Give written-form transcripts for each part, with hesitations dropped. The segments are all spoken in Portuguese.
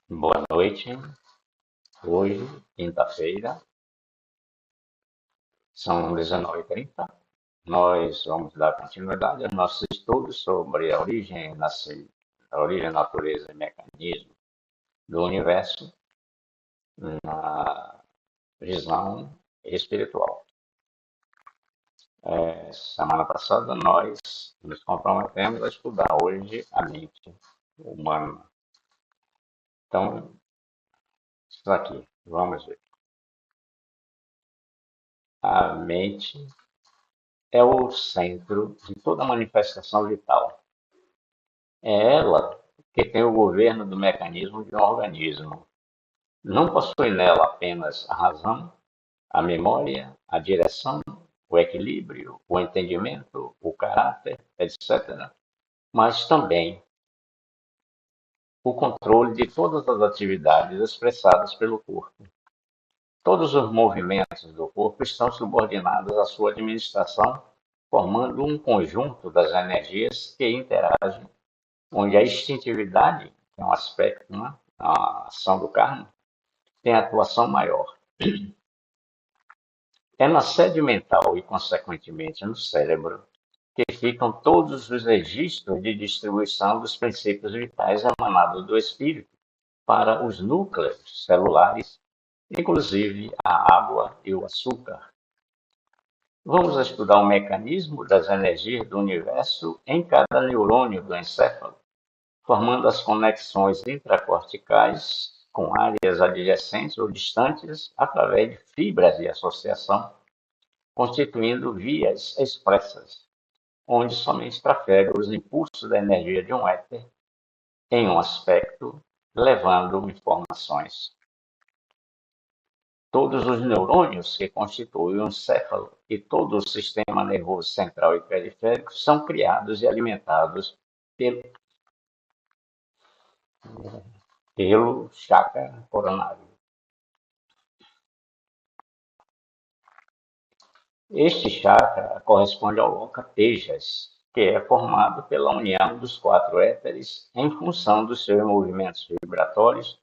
Boa noite. Hoje, quinta-feira, são 19h30. Nós vamos dar continuidade aos nossos estudos sobre a origem, natureza e mecanismo do universo na visão espiritual. Semana passada, nós nos comprometemos a estudar hoje a mente humana. Então, isso aqui, vamos ver. A mente é o centro de toda manifestação vital. É ela que tem o governo do mecanismo de um organismo. Não possui nela apenas a razão, a memória, a direção, o equilíbrio, o entendimento, o caráter, etc., mas também o controle de todas as atividades expressadas pelo corpo. Todos os movimentos do corpo estão subordinados à sua administração, formando um conjunto das energias que interagem, onde a instintividade, que é um aspecto, né, a ação do karma, tem atuação maior. É na sede mental e, consequentemente, no cérebro que ficam todos os registros de distribuição dos princípios vitais emanados do espírito para os núcleos celulares, inclusive a água e o açúcar. Vamos estudar o mecanismo das energias do universo em cada neurônio do encéfalo, formando as conexões intracorticais com áreas adjacentes ou distantes através de fibras de associação, constituindo vias expressas, onde somente trafega os impulsos da energia de um éter em um aspecto, levando informações. Todos os neurônios que constituem o encéfalo e todo o sistema nervoso central e periférico são criados e alimentados pelo chakra coronário. Este chakra corresponde ao loka tejas, que é formado pela união dos quatro éteres em função dos seus movimentos vibratórios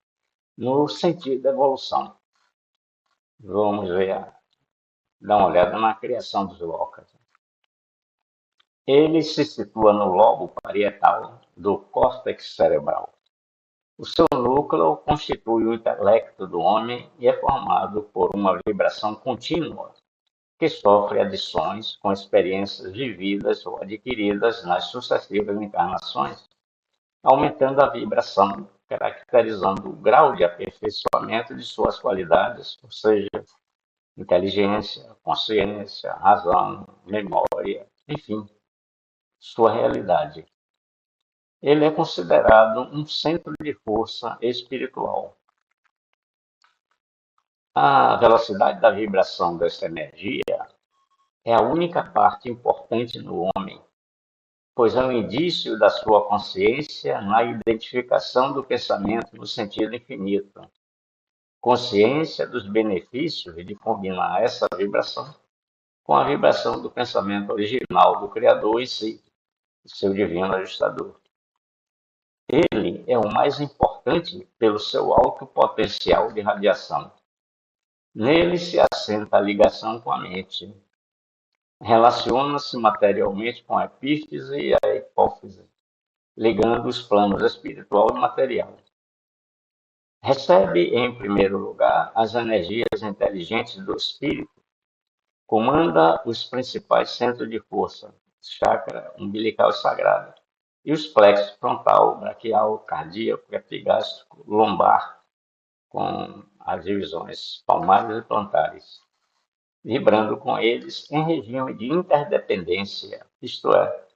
no sentido da evolução. Vamos ver, dar uma olhada na criação dos lokas. Ele se situa no lobo parietal do córtex cerebral. O seu núcleo constitui o intelecto do homem e é formado por uma vibração contínua que sofre adições com experiências vividas ou adquiridas nas sucessivas encarnações, aumentando a vibração, caracterizando o grau de aperfeiçoamento de suas qualidades, ou seja, inteligência, consciência, razão, memória, enfim, sua realidade. Ele é considerado um centro de força espiritual. A velocidade da vibração dessa energia é a única parte importante no homem, pois é um indício da sua consciência na identificação do pensamento no sentido infinito. Consciência dos benefícios de combinar essa vibração com a vibração do pensamento original do Criador em si, seu divino ajustador. Ele é o mais importante pelo seu alto potencial de radiação. Nele se assenta a ligação com a mente. Relaciona-se materialmente com a epífise e a hipófise, ligando os planos espiritual e material. Recebe, em primeiro lugar, as energias inteligentes do espírito, comanda os principais centros de força, chakra umbilical e sagrado, e os plexos frontal, braquial, cardíaco, epigástrico, lombar, com as divisões palmares e plantares, vibrando com eles em regime de interdependência, isto é,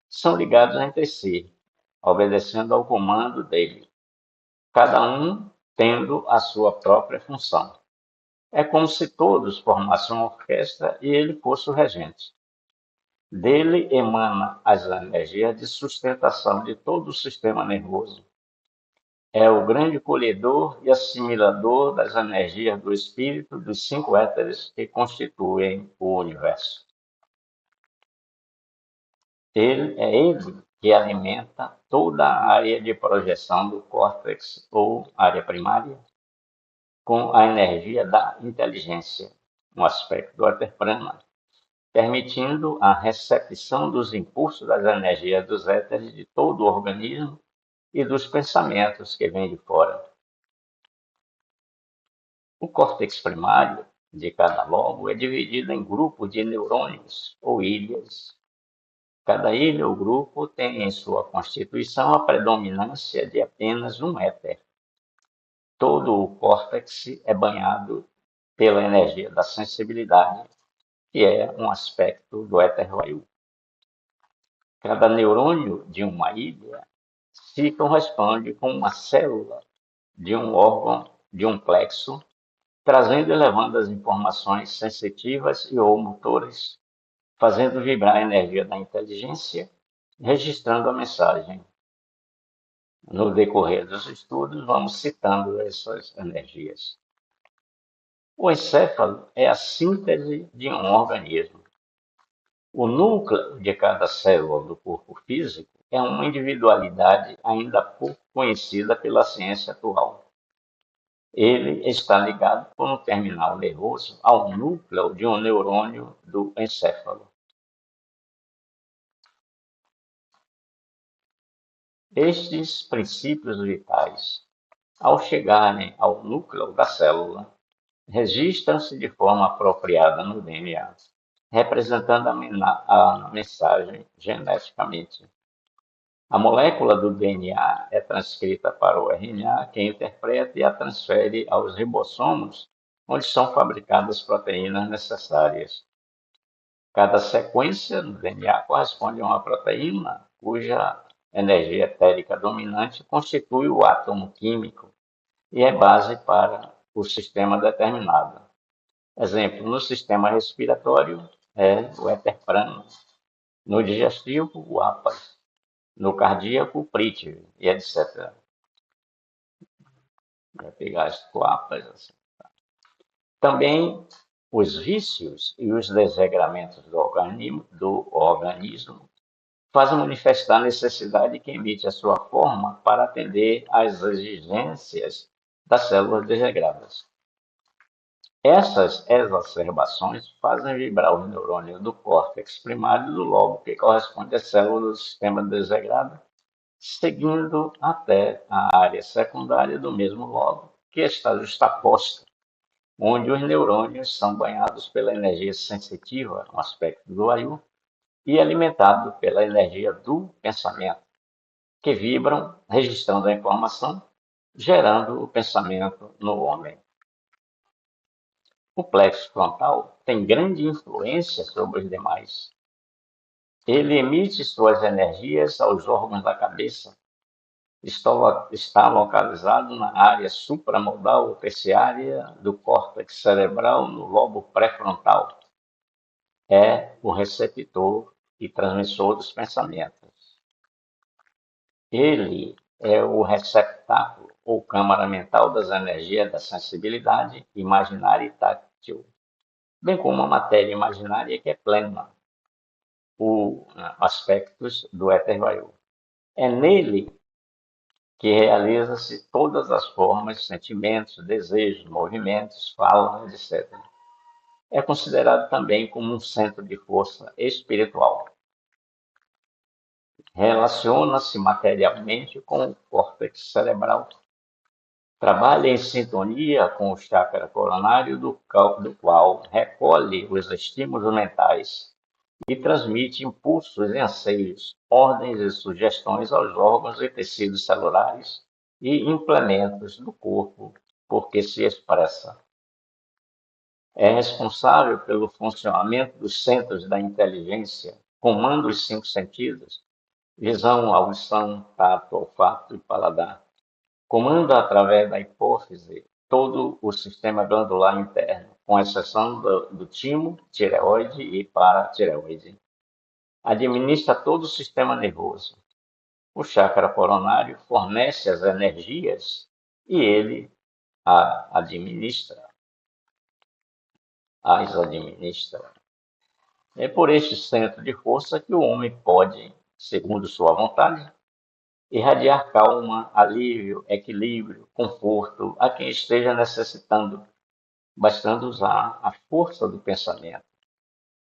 são ligados entre si, obedecendo ao comando dele, cada um tendo a sua própria função. É como se todos formassem uma orquestra e ele fosse o regente. Dele emana as energias de sustentação de todo o sistema nervoso. É o grande colhedor e assimilador das energias do espírito dos cinco éteres que constituem o universo. Ele que alimenta toda a área de projeção do córtex ou área primária com a energia da inteligência, um aspecto do éter prana, permitindo a recepção dos impulsos das energias dos éteres de todo o organismo e dos pensamentos que vêm de fora. O córtex primário de cada lobo é dividido em grupos de neurônios ou ilhas. Cada ilha ou grupo tem em sua constituição a predominância de apenas um éter. Todo o córtex é banhado pela energia da sensibilidade, que é um aspecto do éter vayu. Cada neurônio de uma ilha se corresponde com uma célula de um órgão de um plexo, trazendo e levando as informações sensitivas e ou motoras, fazendo vibrar a energia da inteligência, registrando a mensagem. No decorrer dos estudos, vamos citando essas energias. O encéfalo é a síntese de um organismo. O núcleo de cada célula do corpo físico é uma individualidade ainda pouco conhecida pela ciência atual. Ele está ligado por um terminal nervoso ao núcleo de um neurônio do encéfalo. Estes princípios vitais, ao chegarem ao núcleo da célula, registram-se de forma apropriada no DNA, representando a mensagem geneticamente. A molécula do DNA é transcrita para o RNA, que interpreta e a transfere aos ribossomos, onde são fabricadas as proteínas necessárias. Cada sequência do DNA corresponde a uma proteína cuja energia etérica dominante constitui o átomo químico e é base para o sistema determinado. Exemplo, no sistema respiratório é o éter prana, no digestivo o APAS, no cardíaco o prithvi, e etc. Vai pegar as APAS. Assim. Também os vícios e os desregramentos do organismo fazem manifestar a necessidade que emite a sua forma para atender às exigências das células desregradas. Essas exacerbações fazem vibrar o neurônio do córtex primário do lobo, que corresponde à célula do sistema desregrado, seguindo até a área secundária do mesmo lobo, que está justaposta, onde os neurônios são banhados pela energia sensitiva, um aspecto do vayu, e alimentados pela energia do pensamento, que vibram, registrando a informação, gerando o pensamento no homem. O plexo frontal tem grande influência sobre os demais. Ele emite suas energias aos órgãos da cabeça. Está localizado na área supramodal ou terciária do córtex cerebral, no lobo pré-frontal. É o receptor e transmissor dos pensamentos. Ele é o receptáculo ou câmara mental das energias da sensibilidade imaginária e tátil, bem como a matéria imaginária que é plena, os aspectos do éter vayu. É nele que realiza-se todas as formas, sentimentos, desejos, movimentos, falas, etc. É considerado também como um centro de força espiritual. Relaciona-se materialmente com o córtex cerebral. Trabalha em sintonia com o chakra coronário, do qual recolhe os estímulos mentais e transmite impulsos e anseios, ordens e sugestões aos órgãos e tecidos celulares e implementos do corpo por que se expressa. É responsável pelo funcionamento dos centros da inteligência, comanda os 5 sentidos, visão, audição, tato, olfato e paladar. Comanda através da hipófise todo o sistema glandular interno, com exceção do timo, tireoide e paratireoide. Administra todo o sistema nervoso. O chakra coronário fornece as energias e ele as administra. É por este centro de força que o homem pode segundo sua vontade, irradiar calma, alívio, equilíbrio, conforto a quem esteja necessitando, bastando usar a força do pensamento.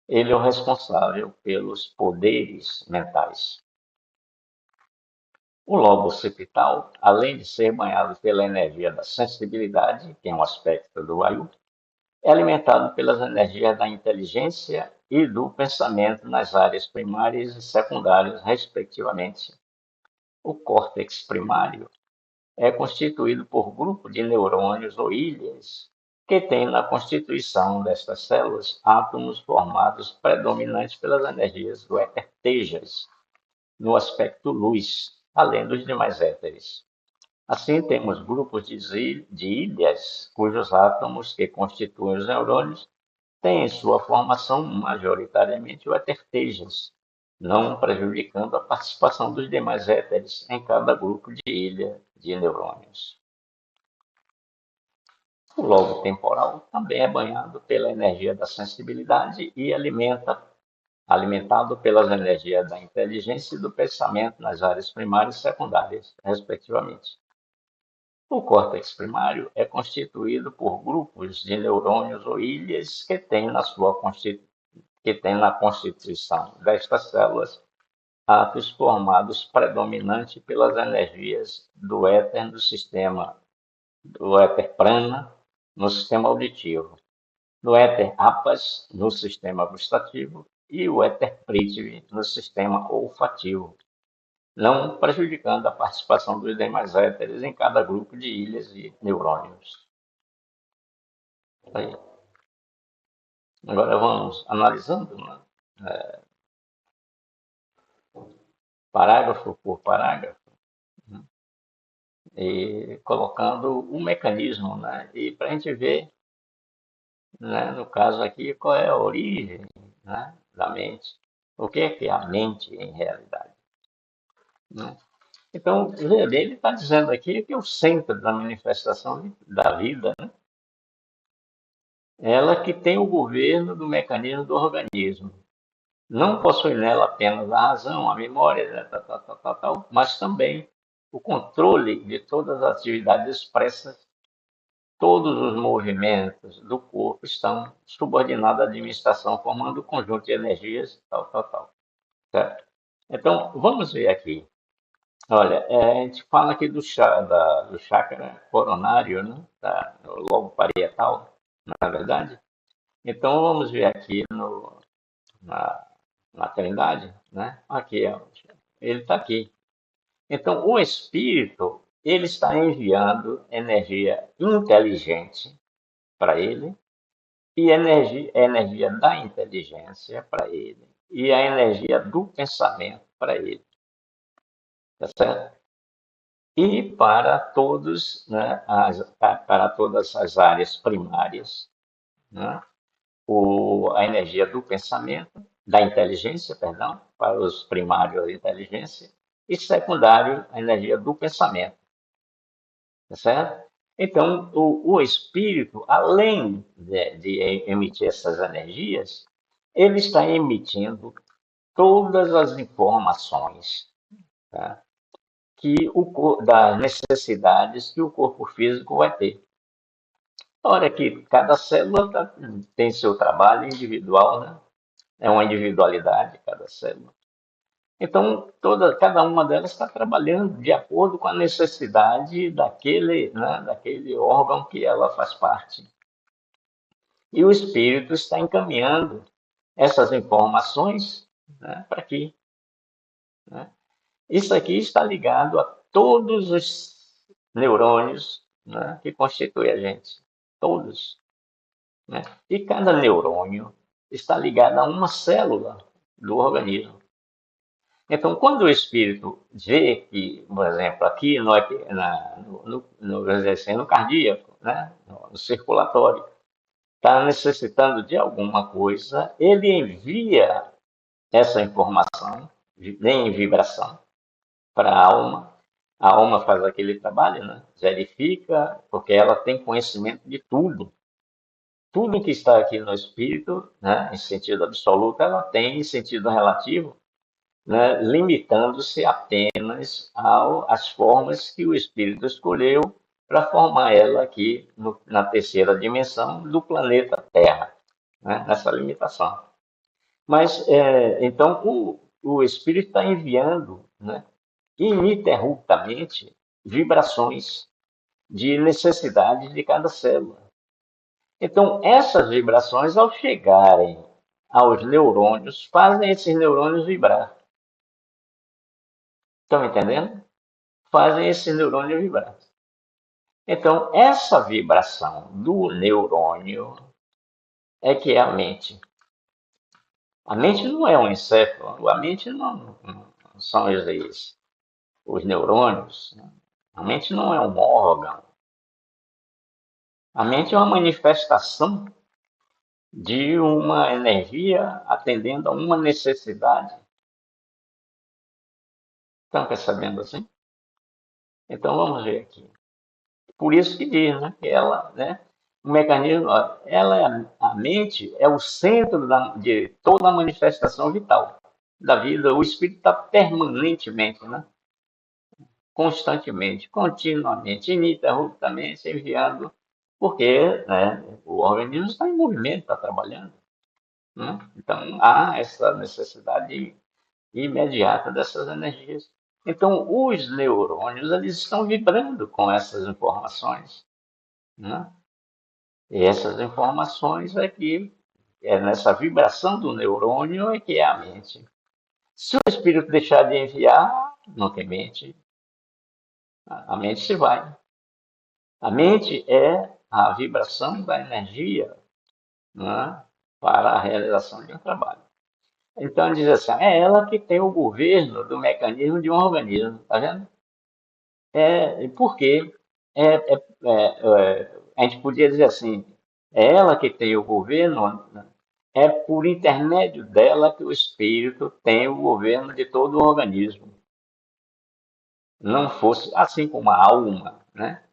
Ele é o responsável pelos poderes mentais. O lobo occipital, além de ser banhado pela energia da sensibilidade, que é um aspecto do Vayu, é alimentado pelas energias da inteligência e do pensamento nas áreas primárias e secundárias, respectivamente. O córtex primário é constituído por grupos de neurônios ou ilhas que têm na constituição destas células átomos formados predominantes pelas energias do éter tejas, no aspecto luz, além dos demais éteres. Assim, temos grupos de ilhas cujos átomos que constituem os neurônios têm em sua formação majoritariamente o éter tejas, não prejudicando a participação dos demais éteres em cada grupo de ilha de neurônios. O lobo temporal também é banhado pela energia da sensibilidade e alimentado pelas energias da inteligência e do pensamento nas áreas primárias e secundárias, respectivamente. O córtex primário é constituído por grupos de neurônios ou ilhas que têm na constituição destas células átomos formados predominante pelas energias do éter do éter prana no sistema auditivo, do éter apas no sistema gustativo e o éter prithvi no sistema olfativo, não prejudicando a participação dos demais éteres em cada grupo de ilhas e neurônios. Aí. Agora vamos analisando, né? Parágrafo por parágrafo, né? E colocando o mecanismo, né? E para a gente ver, né, no caso aqui, qual é a origem, né, da mente, o que é a mente em realidade. Né? Então, ele está dizendo aqui que o centro da manifestação da vida, né, ela que tem o governo do mecanismo do organismo. Não possui nela apenas a razão, a memória, né, mas também o controle de todas as atividades expressas. Todos os movimentos do corpo estão subordinados à administração, formando um conjunto de energias, tal. Certo? Então, vamos ver aqui. Olha, a gente fala aqui do chakra coronário, né? O lobo parietal, na verdade. Então, vamos ver aqui na, na Trindade, né? Aqui, ó, ele está aqui. Então, o espírito, ele está enviando energia inteligente para ele, e a energia da inteligência para ele, e a energia do pensamento para ele. Tá certo? E para todos, né, para todas as áreas primárias, né, a energia do pensamento, da inteligência, perdão, para os primários da inteligência, e secundário, a energia do pensamento. Tá certo? Então, o espírito, além de emitir essas energias, ele está emitindo todas as informações, tá? Das necessidades que o corpo físico vai ter. Ora que cada célula tem seu trabalho individual, né? É uma individualidade cada célula. Então, cada uma delas está trabalhando de acordo com a necessidade daquele órgão que ela faz parte. E o espírito está encaminhando essas informações, né, para aqui. Né? Isso aqui está ligado a todos os neurônios, né, que constituem a gente. Todos. Né? E cada neurônio está ligado a uma célula do organismo. Então, quando o espírito vê que, por exemplo, aqui no cardíaco, né, no circulatório, está necessitando de alguma coisa, ele envia essa informação em vibração para a alma faz aquele trabalho, né, verifica, porque ela tem conhecimento de tudo. Tudo que está aqui no espírito, né, em sentido absoluto, ela tem em sentido relativo. né, limitando-se apenas às formas que o espírito escolheu para formar ela aqui na terceira dimensão do planeta Terra, né, nessa limitação. Mas, então, o espírito está enviando, né, ininterruptamente vibrações de necessidade de cada célula. Então, essas vibrações, ao chegarem aos neurônios, fazem esses neurônios vibrar. Estão entendendo? Fazem esses neurônios vibrar. Então, essa vibração do neurônio é que é a mente. A mente não é um encéfalo, a mente não são os neurônios. Né? A mente não é um órgão. A mente é uma manifestação de uma energia atendendo a uma necessidade. Estão percebendo assim? Então vamos ver aqui. Por isso que diz, né, que ela, né, o mecanismo, ela é a mente é o centro de toda a manifestação vital da vida. O espírito está permanentemente, né, constantemente, continuamente, ininterruptamente enviando, porque, né, o organismo está em movimento, está trabalhando. Né? Então há essa necessidade imediata dessas energias. Então, os neurônios eles estão vibrando com essas informações. Né? E essas informações é que é nessa vibração do neurônio é que é a mente. Se o espírito deixar de enviar, não tem mente, a mente se vai. A mente é a vibração da energia, né, para a realização de um trabalho. Então diz assim, é ela que tem o governo do mecanismo de um organismo, tá vendo? Por quê? A gente podia dizer assim, é ela que tem o governo, né? É por intermédio dela que o espírito tem o governo de todo o organismo. Não fosse assim como a alma, né?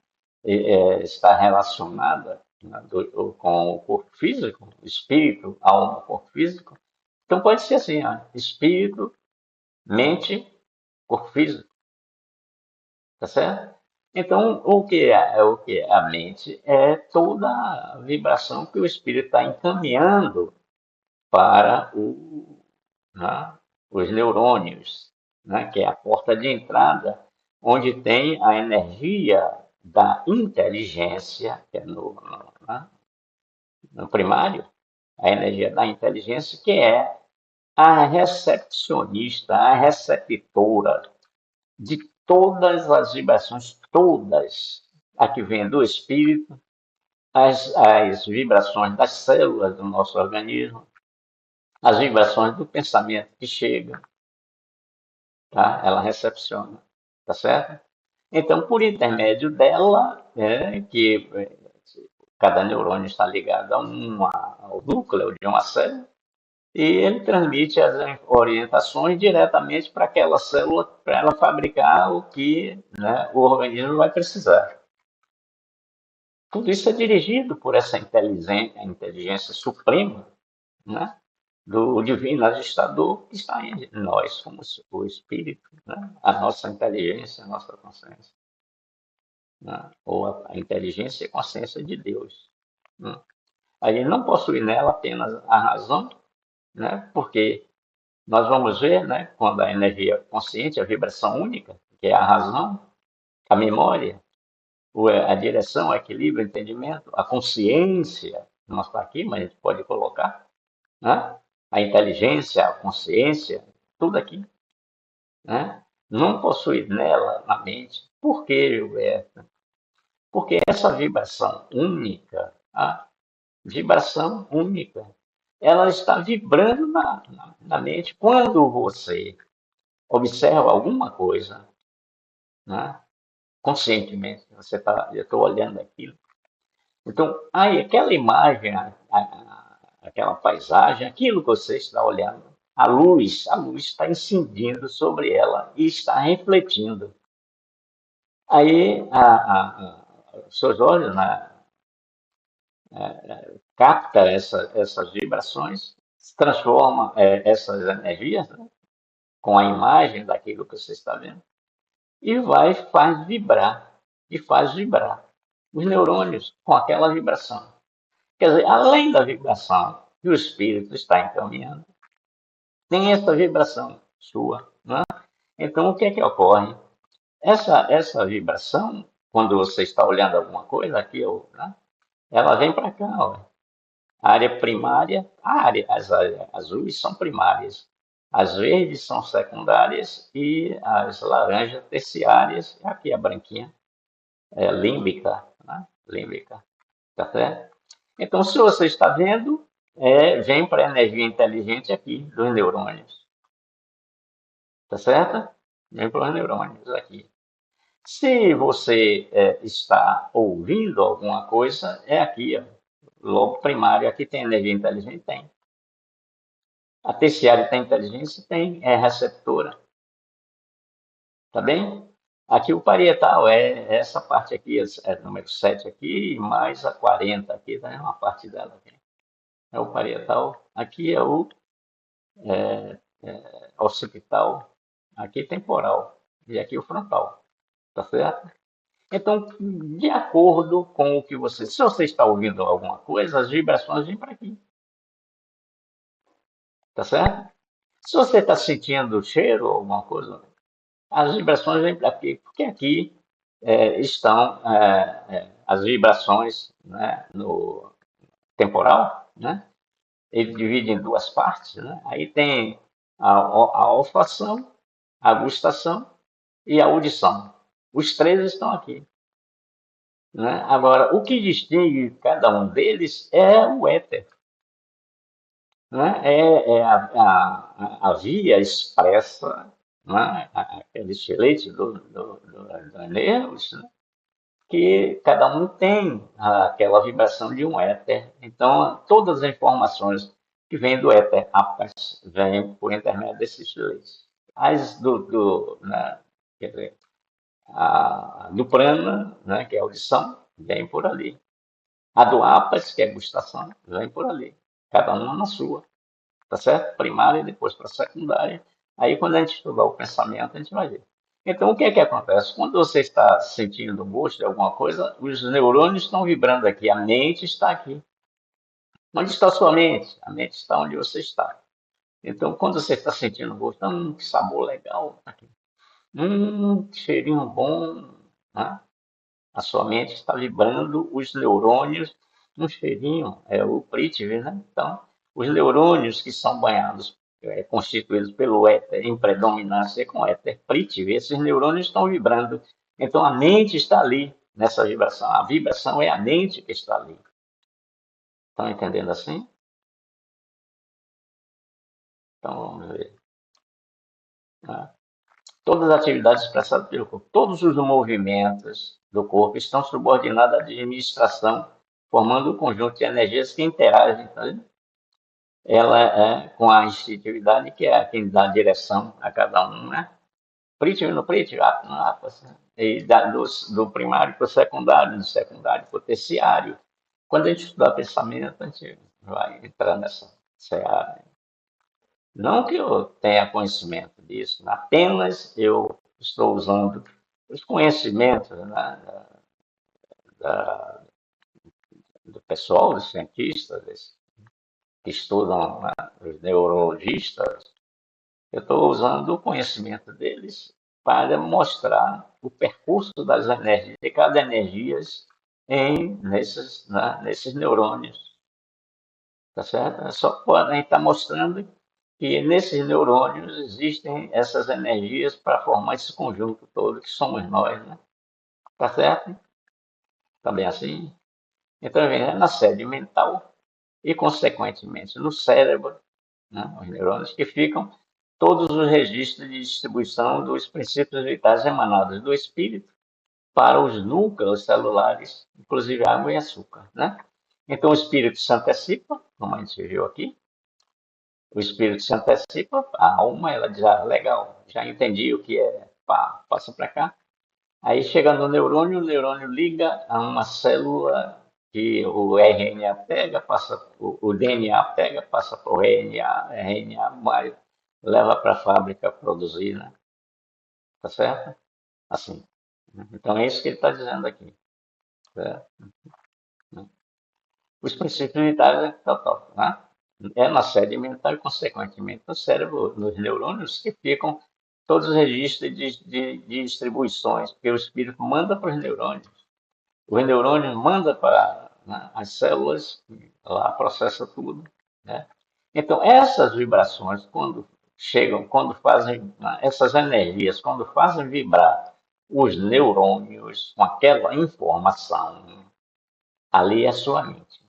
Está relacionada, né, com o corpo físico, espírito, alma, corpo físico. Então pode ser assim, ó, espírito, mente, corpo físico, tá certo? Então o que é a mente é toda a vibração que o espírito está encaminhando para né, os neurônios, né, que é a porta de entrada, onde tem a energia da inteligência, que é né, no primário, a energia da inteligência, que é a recepcionista, a receptora de todas as vibrações, todas, a que vem do espírito, as vibrações das células do nosso organismo, as vibrações do pensamento que chega, tá? Ela recepciona, tá certo? Então, por intermédio dela, que cada neurônio está ligado ao núcleo de uma célula, e ele transmite as orientações diretamente para aquela célula, para ela fabricar o que, né, o organismo vai precisar. Tudo isso é dirigido por essa inteligência suprema, né, do divino ajustador que está em nós, como o espírito, né, a nossa inteligência, a nossa consciência. Né, ou a inteligência e a consciência de Deus. Né. A gente não possui nela apenas a razão, né, porque nós vamos ver, né, quando a energia consciente, a vibração única, que é a razão, a memória, a direção, o equilíbrio, o entendimento, a consciência, não está aqui, mas a gente pode colocar, né? A inteligência, a consciência, tudo aqui, né? Não possui nela, na mente. Por que, Gilberto? Porque essa vibração única, a vibração única, ela está vibrando na mente. Quando você observa alguma coisa, né? Conscientemente, eu estou olhando aquilo. Então, aí, aquela imagem, aquela paisagem, aquilo que você está olhando, a luz está incidindo sobre ela e está refletindo. Aí, os seus olhos, né, capta essas vibrações, se transforma essas energias, né, com a imagem daquilo que você está vendo e faz vibrar os neurônios com aquela vibração. Quer dizer, além da vibração que o espírito está encaminhando, tem essa vibração sua, né? Então, o que é que ocorre? Essa vibração, quando você está olhando alguma coisa aqui, né? Ela vem para cá, ó. A área primária, as áreas azuis são primárias, as verdes são secundárias e as laranjas terciárias, aqui a branquinha, é límbica, né? Límbica, tá certo? Então, se você está vendo, vem para a energia inteligente aqui, dos neurônios, tá certo? Vem para os neurônios aqui. Se você está ouvindo alguma coisa, é aqui, ó, lobo primário, aqui tem energia inteligente? Tem. A terciária tem inteligência? Tem, é receptora, tá bem? Aqui o parietal é essa parte aqui, é número 7 aqui, mais a 40 aqui, tá? Uma parte dela aqui. É o parietal, aqui é o occipital, aqui temporal, e aqui o frontal, tá certo? Então, de acordo com o que você, se você está ouvindo alguma coisa, as vibrações vêm para aqui, tá certo? Se você está sentindo o cheiro ou alguma coisa, as vibrações vêm para aqui, porque aqui estão as vibrações, né, no temporal, né? Ele divide em duas partes, né? Aí tem a olfação, a gustação e a audição. Os três estão aqui, né? Agora, o que distingue cada um deles é o éter, né? É a via expressa, né? Aquele estilete do nervos, né? Que cada um tem aquela vibração de um éter. Então, todas as informações que vêm do éter apenas vêm por intermédio desses estilete. As né? Quer dizer, do prana, né? Que é a audição, vem por ali. A do apas, que é a gustação, vem por ali. Cada uma na sua. Tá certo? Primária e depois para secundária. Aí, quando a gente estudar o pensamento, a gente vai ver. Então, o que é que acontece? Quando você está sentindo o gosto de alguma coisa, os neurônios estão vibrando aqui, a mente está aqui. Onde está a sua mente? A mente está onde você está. Então, quando você está sentindo o gosto, que sabor legal. Aqui. Que cheirinho bom. Né? A sua mente está vibrando os neurônios, um cheirinho, é o Prithvi, né? Então, os neurônios que são banhados, constituídos pelo éter, em predominância com éter Prithvi, esses neurônios estão vibrando. Então, a mente está ali, nessa vibração. A vibração é a mente que está ali. Estão entendendo assim? Então, vamos ver. Todas as atividades expressadas pelo corpo, todos os movimentos do corpo estão subordinados à administração, formando um conjunto de energias que interagem, tá vendo? Ela é com a instintividade, que é quem dá direção a cada um, né? Prithvi no Prithvi, Atma no Atma, e do primário para o secundário, do secundário para o terciário. Quando a gente estudar pensamento, a gente vai entrar nessa seara. Não que eu tenha conhecimento disso, apenas eu estou usando os conhecimentos, né, do pessoal, dos cientistas, que estudam, né, os neurologistas. Eu estou usando o conhecimento deles para mostrar o percurso das energias, de cada energia nesses neurônios. Tá certo? É só podem estar mostrando que nesses neurônios existem essas energias para formar esse conjunto todo que somos nós, né? Tá certo? Também assim? Então, é na sede mental e, consequentemente, no cérebro, né? Os neurônios que ficam todos os registros de distribuição dos princípios vitais emanados do espírito para os núcleos celulares, inclusive água e açúcar, né? Então, o espírito se antecipa, como a gente viu aqui, o espírito se antecipa, a alma, ela diz, legal, já entendi o que é, pá, passa para cá. Aí chega no neurônio, o neurônio liga a uma célula que o RNA pega, passa, o DNA pega, passa para o RNA vai leva para a fábrica produzir, né? Tá certo? Assim. Então é isso que ele está dizendo aqui. Certo? Os princípios vitais é total, né? É na sede mental e, consequentemente, no cérebro, nos neurônios, que ficam todos os registros de distribuições, porque o espírito manda para os neurônios. Os neurônios mandam para, né, as células, lá processa tudo, né? Então, essas vibrações, quando chegam, quando fazem, né, essas energias, quando fazem vibrar os neurônios com aquela informação, ali é a sua mente.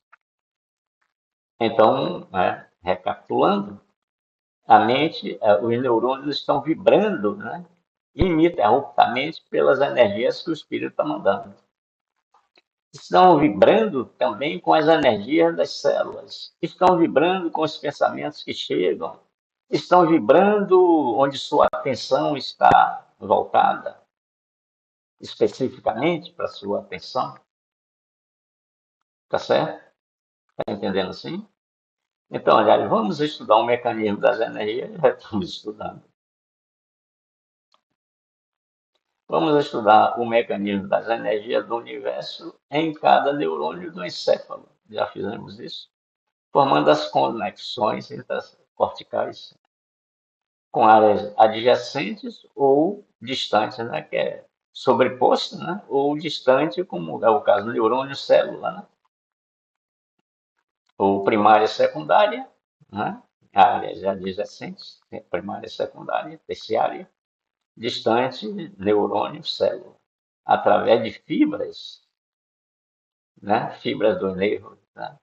Então, né, recapitulando, a mente, os neurônios estão vibrando, né, ininterruptamente pelas energias que o espírito está mandando. Estão vibrando também com as energias das células, estão vibrando com os pensamentos que chegam, estão vibrando onde sua atenção está voltada, especificamente para sua atenção. Tá certo? Está entendendo assim? Então, aliás, vamos estudar o mecanismo das energias, já estamos estudando. Vamos estudar o mecanismo das energias do universo em cada neurônio do encéfalo. Já fizemos isso? Formando as conexões entre as corticais com áreas adjacentes ou distantes, né? Que é sobreposto, né? Ou distante, como é o caso do neurônio célula, né? Ou primária e secundária, né? Áreas adjacentes, primária e secundária, terciária, distante, neurônio célula, através de fibras, né? Fibras do nervo, né?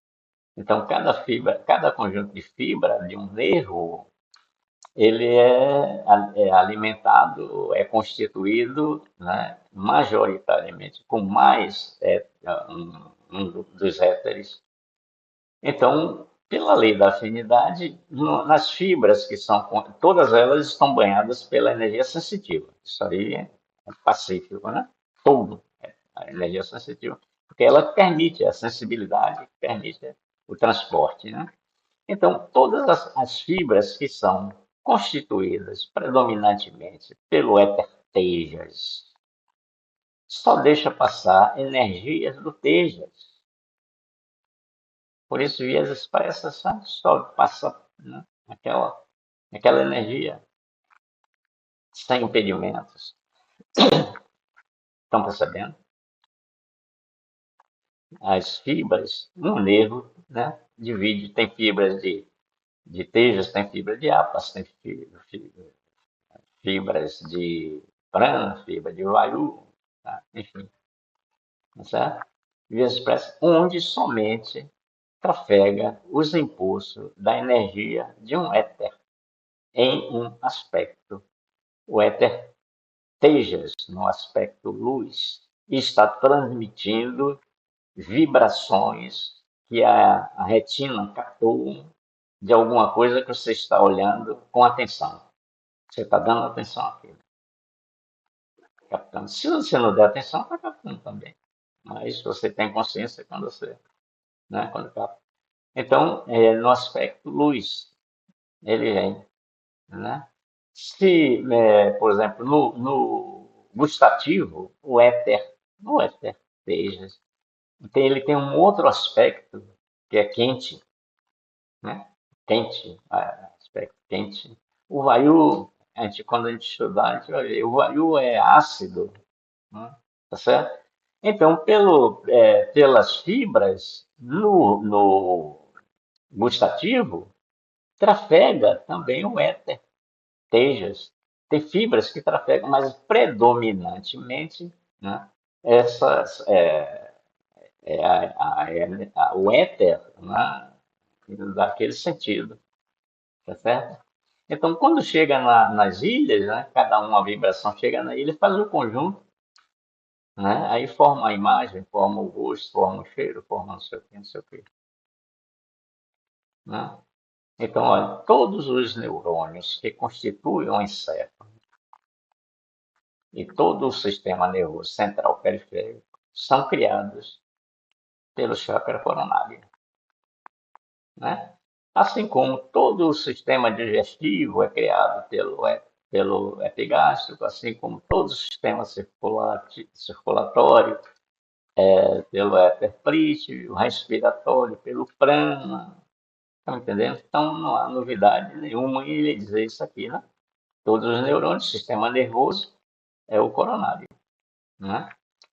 Então, cada fibra, cada conjunto de fibra de um nervo, ele é alimentado, é constituído, né, majoritariamente com mais um dos éteres. Então, pela lei da afinidade, nas fibras que são, todas elas estão banhadas pela energia sensitiva. Isso aí é pacífico, né? Tudo é a energia sensitiva, porque ela permite a sensibilidade, permite o transporte, né? Então, todas as fibras que são constituídas predominantemente pelo éter Tejas, só deixa passar energias do Tejas. Por isso, vias expressas só passa, né, aquela energia sem impedimentos. Estão percebendo? As fibras no nervo, né, divide, tem fibras de Tejas, tem fibra de Apas, tem fibras de Prana, fibra de Vayu, tá? Enfim, tá certo? Vias expressas onde somente trafega os impulsos da energia de um éter em um aspecto. O éter Tejas, no aspecto luz, e está transmitindo vibrações que a retina captou de alguma coisa que você está olhando com atenção. Você está dando atenção àquilo, captando. Se você não der atenção, está captando também. Mas você tem consciência quando você, né, quando capta. Então, no aspecto luz, ele vem, né? Se, por exemplo, no gustativo, o éter Tejas, ele tem um outro aspecto que é quente, né? Quente, aspecto quente. O Vayu, quando a gente estudar, a gente vai ver, o Vayu é ácido, né? Tá certo? Então, pelas fibras no gustativo, trafega também o éter, tejas. Tem fibras que trafegam, mas predominantemente, né, essas, o éter, né, daquele sentido, tá certo? Então, quando chega nas ilhas, né, cada uma vibração chega na ilha, faz um conjunto, né, aí forma a imagem, forma o gosto, forma o cheiro, forma não sei o que, não sei o que, né? Então, olha, todos os neurônios que constituem o encéfalo e todo o sistema nervoso central periférico são criados pelo chakra coronário, né? Assim como todo o sistema digestivo é criado pelo epigástrico, assim como todo o sistema circulatório, pelo hiperplítico, respiratório, pelo prana. Estão entendendo? Então não há novidade nenhuma em ele dizer isso aqui, né? Todos os neurônios, sistema nervoso é o coronário, né?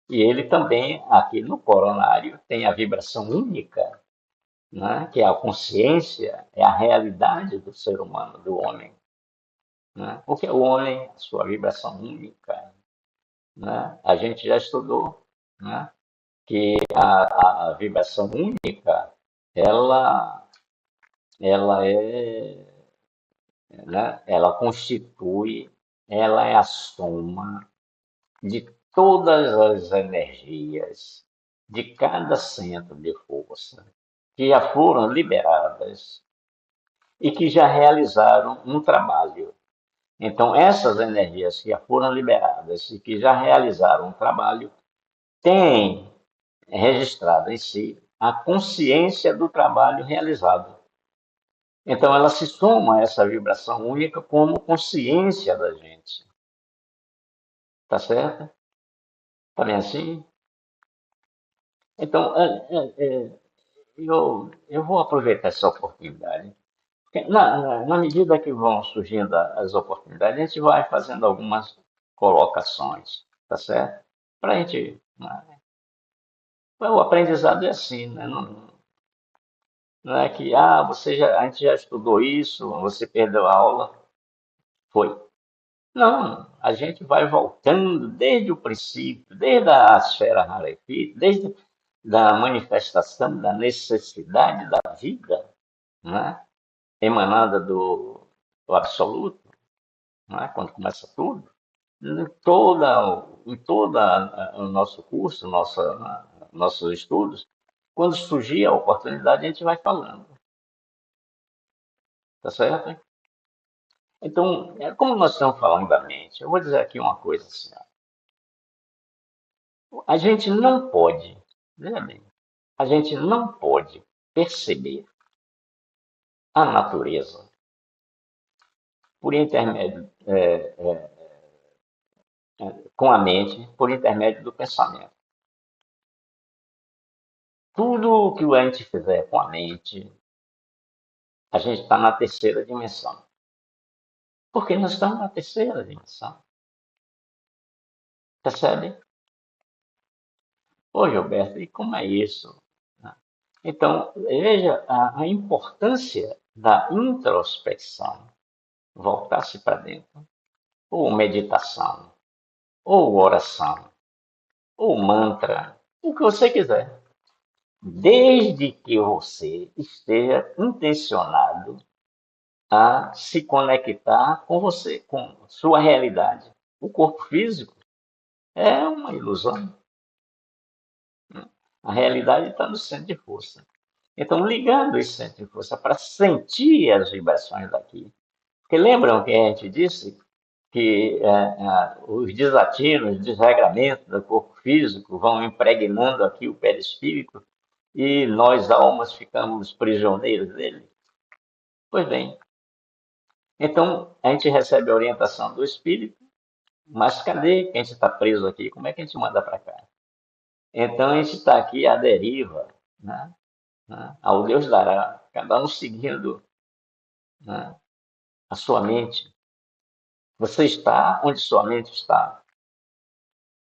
E ele também, aqui no coronário, tem a vibração única, né? Que é a consciência, é a realidade do ser humano, do homem. Né? Porque o homem, a sua vibração única, né? A gente já estudou, né? Que a vibração única, ela, ela é, né? Ela constitui, ela é a soma de todas as energias de cada centro de força que já foram liberadas e que já realizaram um trabalho. Então, essas energias que já foram liberadas e que já realizaram um trabalho têm registrado em si a consciência do trabalho realizado. Então, ela se soma a essa vibração única como consciência da gente. Tá certo? Tá bem assim? Então, eu vou aproveitar essa oportunidade. Na medida que vão surgindo as oportunidades, a gente vai fazendo algumas colocações, tá certo? Para a gente. Né? O aprendizado é assim, né? Não é que, a gente já estudou isso, você perdeu a aula, foi. Não, a gente vai voltando desde o princípio, desde a esfera rarefita, desde da manifestação da necessidade da vida, né? Emanada do absoluto, né? Quando começa tudo, em toda o nosso curso, nossos estudos, quando surgir a oportunidade, a gente vai falando, tá certo? Então, como nós estamos falando da mente, eu vou dizer aqui uma coisa assim, ó. A gente não pode, veja bem, a gente não pode perceber a natureza por intermédio, com a mente, por intermédio do pensamento. Tudo o que a gente fizer com a mente, a gente está na terceira dimensão. Porque nós estamos na terceira dimensão. Percebe? Ô, Gilberto, e como é isso? Então, veja a importância da introspecção. Voltar-se para dentro. Ou meditação, ou oração, ou mantra, o que você quiser. Desde que você esteja intencionado a se conectar com você, com sua realidade. O corpo físico é uma ilusão. A realidade está no centro de força. Então, ligando esse centro de força para sentir as vibrações daqui. Porque lembram que a gente disse que os desatinos, desregramentos do corpo físico vão impregnando aqui o perispírito e nós, almas, ficamos prisioneiros dele? Pois bem, então a gente recebe a orientação do espírito, mas cadê que a gente está preso aqui? Como é que a gente manda para cá? Então a gente está aqui à deriva, né? Ao Deus dará, cada um seguindo, né? A sua mente. Você está onde sua mente está.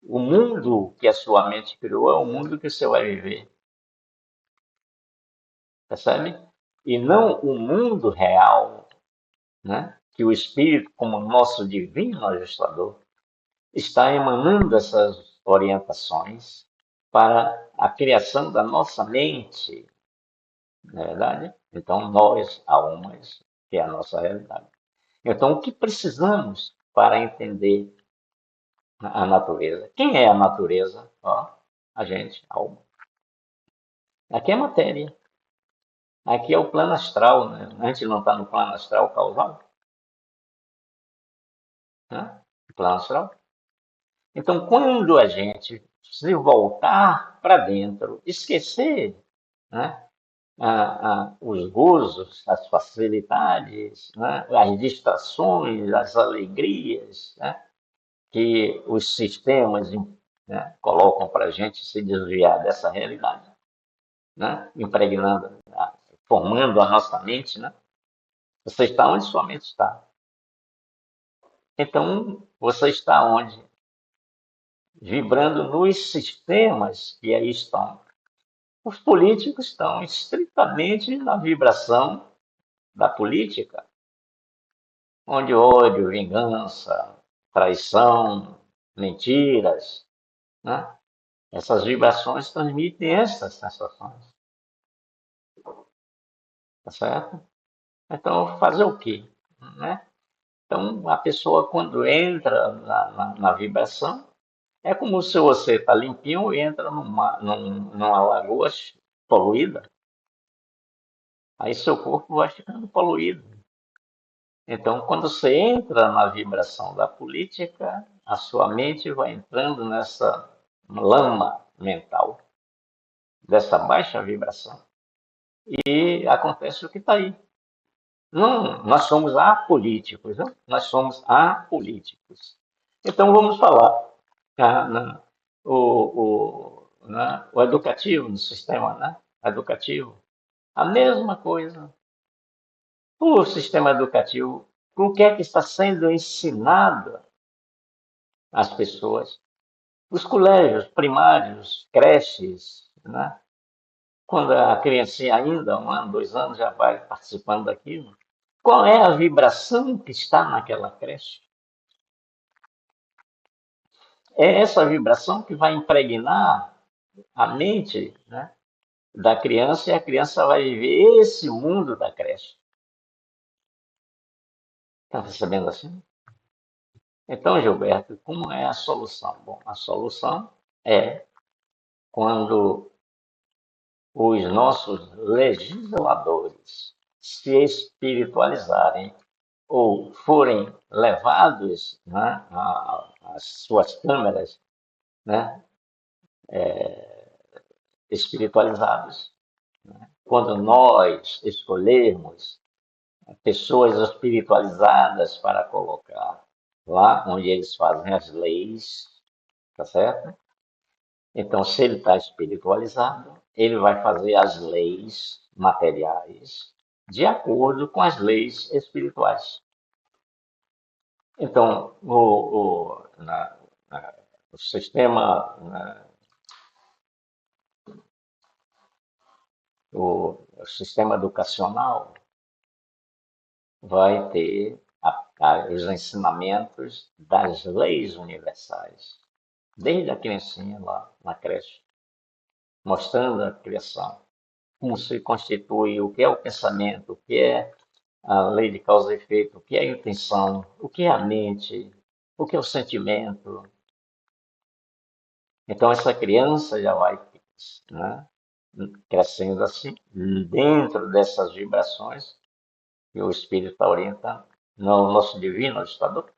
O mundo que a sua mente criou é o mundo que você vai viver. Percebe? E não o mundo real, né? Que o Espírito, como nosso divino ajustador, está emanando essas orientações para a criação da nossa mente, não é verdade? Então, nós, almas, que é a nossa realidade. Então, o que precisamos para entender a natureza? Quem é a natureza? Ó, a gente, a alma. Aqui é matéria. Aqui é o plano astral, né? A gente não está no plano astral causal, né? O plano astral. Então, quando a gente se voltar para dentro, esquecer, né? os gozos, as facilidades, né? As distrações, as alegrias, né? Que os sistemas, né, colocam para a gente se desviar dessa realidade, né? Impregnando, formando a nossa mente, né? Você está onde sua mente está. Então, você está onde? Vibrando nos sistemas que aí estão. Os políticos estão estritamente na vibração da política, onde ódio, vingança, traição, mentiras, né? Essas vibrações transmitem essas sensações, tá certo? Então, fazer o quê? Né? Então, a pessoa, quando entra na vibração, é como se você está limpinho e entra numa lagoa poluída, aí seu corpo vai ficando poluído. Então, quando você entra na vibração da política, a sua mente vai entrando nessa lama mental, dessa baixa vibração. E acontece o que está aí. Não, nós somos apolíticos, né? Nós somos apolíticos. Então, vamos falar, o educativo, no sistema, né? Educativo. A mesma coisa. O sistema educativo, o que é que está sendo ensinado às pessoas? Os colégios primários, creches, né? Quando a criancinha ainda, 1 ano, 2 anos, já vai participando daquilo. Qual é a vibração que está naquela creche? É essa vibração que vai impregnar a mente, né, da criança, e a criança vai viver esse mundo da creche. Está percebendo assim? Então, Gilberto, como é a solução? Bom, a solução é quando os nossos legisladores se espiritualizarem ou forem levados, né, às suas câmeras, né, espiritualizados. Quando nós escolhermos pessoas espiritualizadas para colocar lá onde eles fazem as leis, tá certo? Então, se ele está espiritualizado, ele vai fazer as leis materiais de acordo com as leis espirituais. Então, o sistema, o sistema educacional vai ter os ensinamentos das leis universais, desde a criancinha lá na creche, mostrando a criação, como se constitui, o que é o pensamento, o que é a lei de causa e efeito, o que é a intenção, o que é a mente, o que é o sentimento. Então, essa criança já vai, né, crescendo assim, dentro dessas vibrações que o Espírito está orientando, no nosso divino ajustador.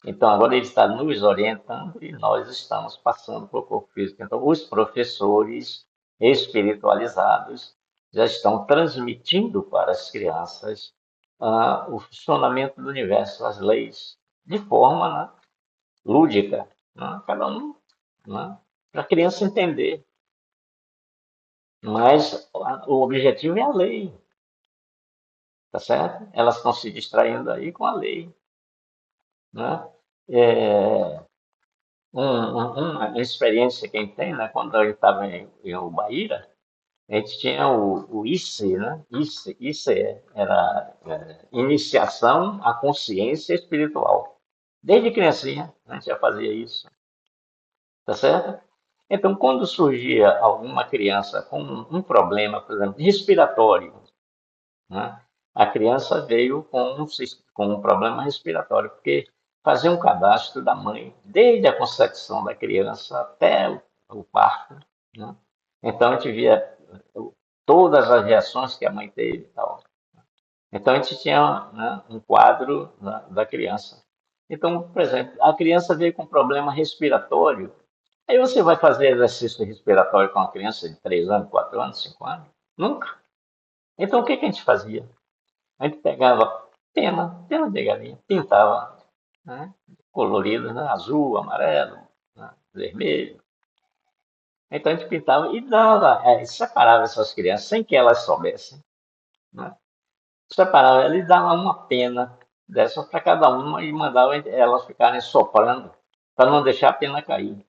Então, agora ele está nos orientando e nós estamos passando para o corpo físico. Então, os professores espiritualizados já estão transmitindo para as crianças o funcionamento do universo, as leis, de forma, né, lúdica, né, cada um, né, para a criança entender. Mas o objetivo é a lei, tá certo? Elas estão se distraindo aí com a lei, né? É, uma experiência que a gente tem, né? Quando eu estava em Ubaíra, a gente tinha o ICE, né? ICE era Iniciação à Consciência Espiritual. Desde criancinha, a gente já fazia isso, tá certo? Então, quando surgia alguma criança com um problema, por exemplo, respiratório, né? A criança veio com um problema respiratório, porque fazia um cadastro da mãe, desde a concepção da criança até o parto, né? Então, a gente via todas as reações que a mãe teve e tal. Então, a gente tinha, né, um quadro da criança. Então, por exemplo, a criança veio com problema respiratório, aí você vai fazer exercício respiratório com uma criança de 3 anos, 4 anos, 5 anos? Nunca. Então, o que que a gente fazia? A gente pegava pena de galinha, pintava, né, colorido, né, azul, amarelo, né, vermelho. Então, a gente pintava e dava, separava essas crianças sem que elas soubessem, né? Separava ela e dava uma pena dessa para cada uma e mandava elas ficarem soprando para não deixar a pena cair.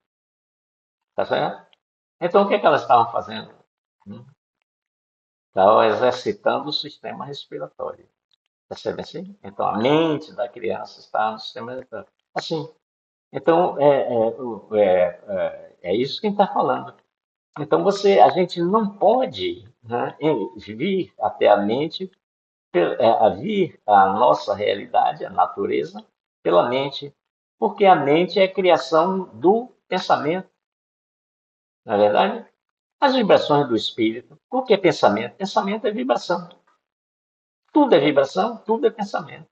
Tá certo? Então, o que é que elas estavam fazendo? Hum, Estavam exercitando o sistema respiratório. Percebe assim? Então, a mente da criança está no sistema respiratório. Assim. Então, é isso que a gente está falando. Então, a gente não pode, né, vir até a mente, a vir à nossa realidade, a natureza, pela mente, porque a mente é a criação do pensamento, não é verdade? As vibrações do espírito. O que é pensamento? Pensamento é vibração. Tudo é vibração, tudo é pensamento.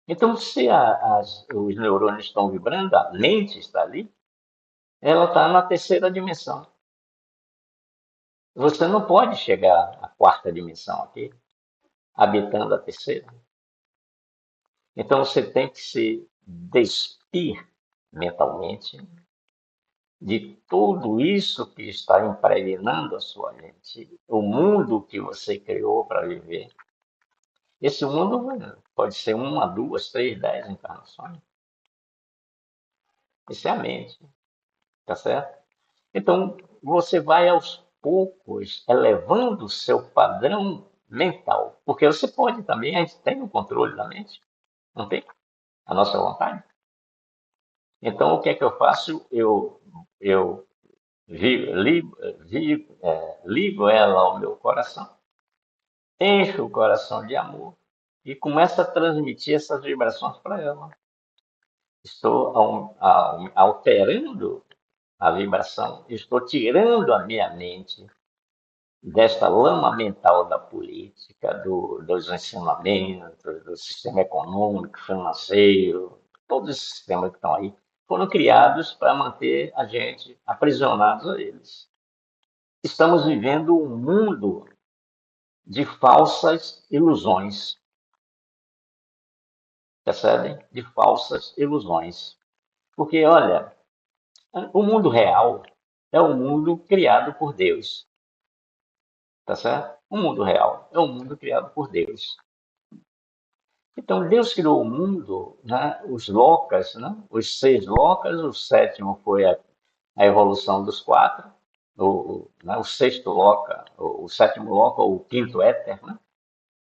Então, se os neurônios estão vibrando, a mente está ali, ela está na terceira dimensão. Você não pode chegar à quarta dimensão aqui, habitando a terceira. Então, você tem que se despir mentalmente de tudo isso que está impregnando a sua mente, o mundo que você criou para viver. Esse mundo pode ser uma, duas, três, 10 encarnações. Isso é a mente, tá certo? Então, você vai aos poucos elevando o seu padrão mental, porque você pode também, a gente tem o controle da mente, não tem? A nossa vontade. Então, o que é que eu faço? Eu ligo ela ao meu coração, encho o coração de amor e começo a transmitir essas vibrações para ela. Estou alterando a vibração, estou tirando a minha mente desta lama mental da política, dos ensinamentos, do sistema econômico, financeiro, todos esses sistemas que estão aí, foram criados para manter a gente aprisionados a eles. Estamos vivendo um mundo de falsas ilusões, percebem? De falsas ilusões. Porque, olha, o mundo real é um mundo criado por Deus, tá certo? O mundo real é um mundo criado por Deus. Então, Deus criou o mundo, né? Os lokas, né? Os seis lokas, o sétimo foi a evolução dos quatro, o sexto loka, o sétimo loka, ou o quinto éter, né?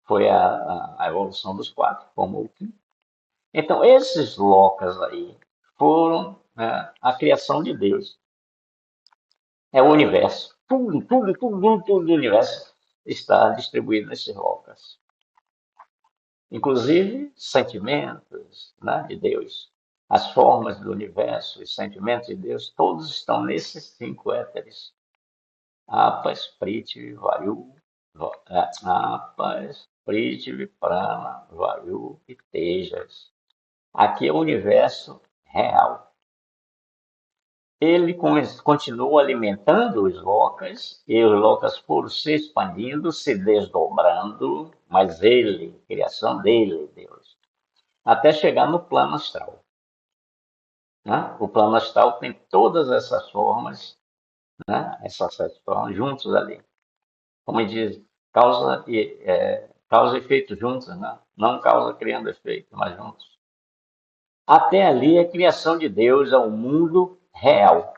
Foi a evolução dos quatro, como o quinto. Então, esses lokas aí foram, né, a criação de Deus. É o universo. Tudo do universo está distribuído nesses lokas. Inclusive sentimentos, né, de Deus. As formas do universo, os sentimentos de Deus, todos estão nesses cinco éteres. Apas, Prithvi, Vayu, Apas, Prithvi, Prana, Vayu e Tejas. Aqui é o universo real. Ele continuou alimentando os lokas, e os lokas foram se expandindo, se desdobrando, mas ele, criação dele, Deus, até chegar no plano astral, né? O plano astral tem todas essas formas, né? Essas sete formas juntos ali. Como diz, causa e efeito juntos, né? Não causa criando efeito, mas juntos. Até ali a criação de Deus é o mundo real.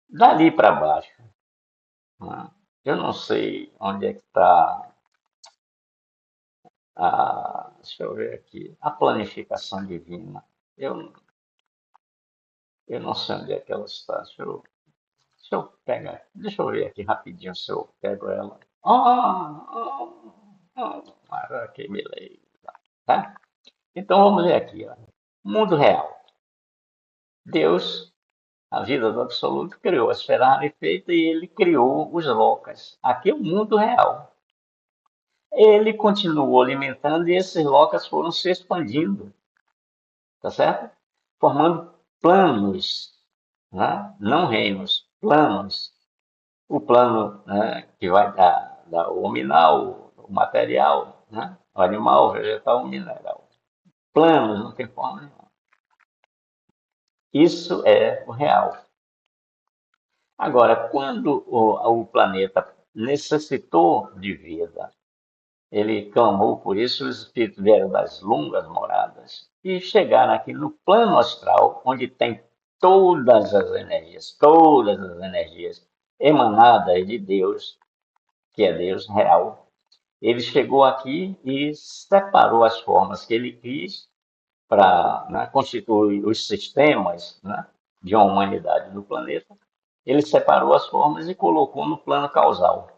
Dali para baixo, né? Eu não sei onde é que está deixa eu ver aqui, a planificação divina. Eu, eu não sei onde é que ela está. Deixa eu pegar, deixa eu ver aqui rapidinho se eu pego ela. Maravilha, tá? Então vamos ver aqui, ó. Mundo real. Deus, a vida do absoluto, criou a esfera rarefeita e ele criou os lokas. Aqui é o mundo real. Ele continuou alimentando e esses lokas foram se expandindo, tá certo? Formando planos, né? Não reinos, planos. O plano, né, que vai o hominal, o material, né? O animal, o vegetal, o mineral. Planos, não tem forma nenhuma. Isso é o real. Agora, quando o planeta necessitou de vida, ele clamou por isso, os espíritos vieram das longas moradas e chegaram aqui no plano astral, onde tem todas as energias emanadas de Deus, que é Deus real. Ele chegou aqui e separou as formas que ele quis para, né, constituir os sistemas, né, de uma humanidade no planeta. Ele separou as formas e colocou no plano causal.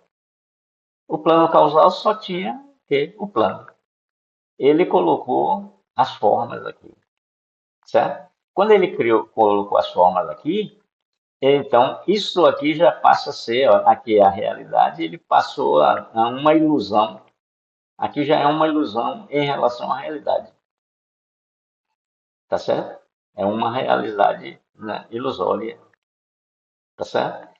O plano causal só tinha que o plano. Ele colocou as formas aqui, certo? Quando ele colocou as formas aqui, então isso aqui já passa a ser, ó, aqui é a realidade, ele passou a uma ilusão. Aqui já é uma ilusão em relação à realidade, tá certo? É uma realidade, né, ilusória, tá certo?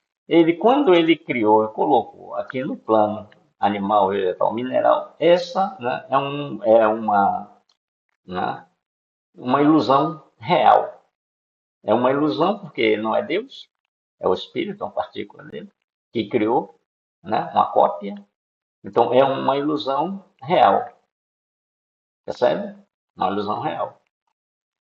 Quando ele criou e colocou aqui no plano animal, vegetal, mineral, essa, né, né, uma ilusão real. É uma ilusão porque não é Deus, é o Espírito, uma partícula dele, que criou, né, uma cópia. Então é uma ilusão real, percebe? Uma ilusão real.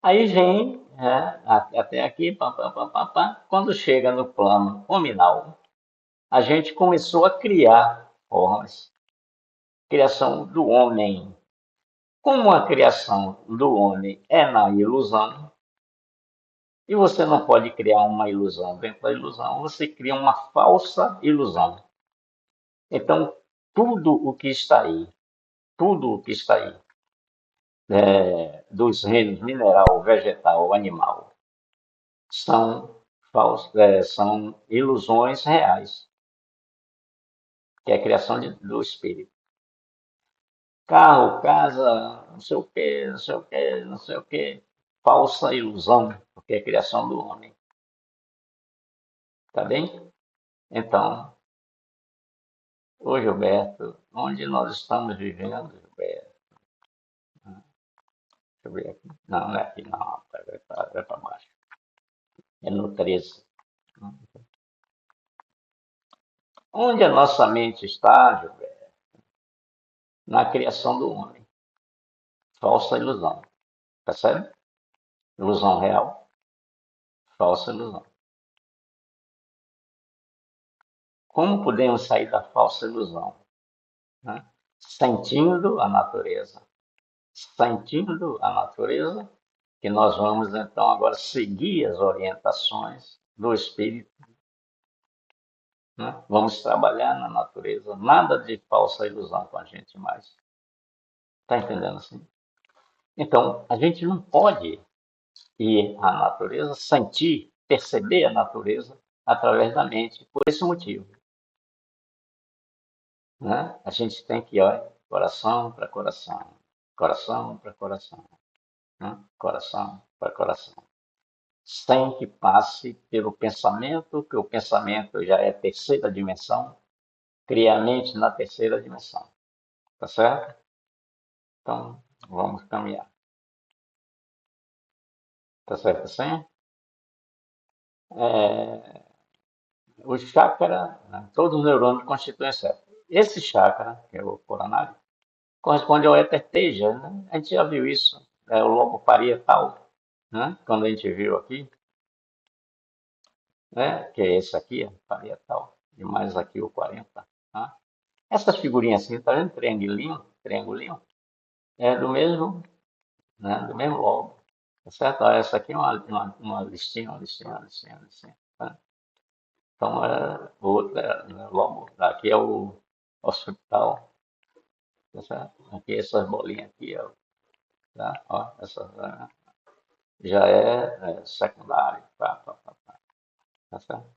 Aí vem, né, até aqui, pá, pá, pá, pá, pá. Quando chega no plano nominal, a gente começou a criar formas, criação do homem. Como a criação do homem é na ilusão, e você não pode criar uma ilusão dentro da ilusão, você cria uma falsa ilusão. Então, tudo o que está aí, dos reinos mineral, vegetal, animal, são ilusões reais, que é a criação do espírito. Carro, casa, não sei o quê, não sei o quê, não sei o quê. Falsa ilusão, porque é a criação do homem. Tá bem? Então, ô Gilberto, onde nós estamos vivendo, Gilberto? Deixa eu ver aqui. Não, não é aqui, não. Vai para baixo. É no 13. Onde a nossa mente está, Gilberto? Na criação do homem. Falsa ilusão. Percebe? Ilusão real, falsa ilusão. Como podemos sair da falsa ilusão? Né? Sentindo a natureza. Sentindo a natureza, que nós vamos então agora seguir as orientações do Espírito. Né? Vamos trabalhar na natureza. Nada de falsa ilusão com a gente mais. Está entendendo assim? Então, a gente não pode ir à natureza, sentir, perceber a natureza através da mente, por esse motivo. Né? A gente tem que ir coração para coração, coração para coração, né? Coração para coração. Sem que passe pelo pensamento, que o pensamento já é terceira dimensão, cria a mente na terceira dimensão. Tá certo? Então, vamos caminhar. Tá certo assim? O chakra, né? Todos os neurônios constituem cérebro. Esse chakra, que é o coronário, corresponde ao éter teja, né? A gente já viu isso, é o lobo parietal, né? Quando a gente viu aqui, né? Que é esse aqui, parietal, e mais aqui o 40. Tá? Essas figurinhas assim, tá vendo? Triangulinho, é do mesmo, né? Do mesmo lobo, tá certo? Ó, essa aqui é uma listinha, tá? Então, outra, né? Lobo, aqui é o hospital, tá certo? Aqui essas bolinhas aqui, ó, tá? Ó, essas, já é secundário, tá certo?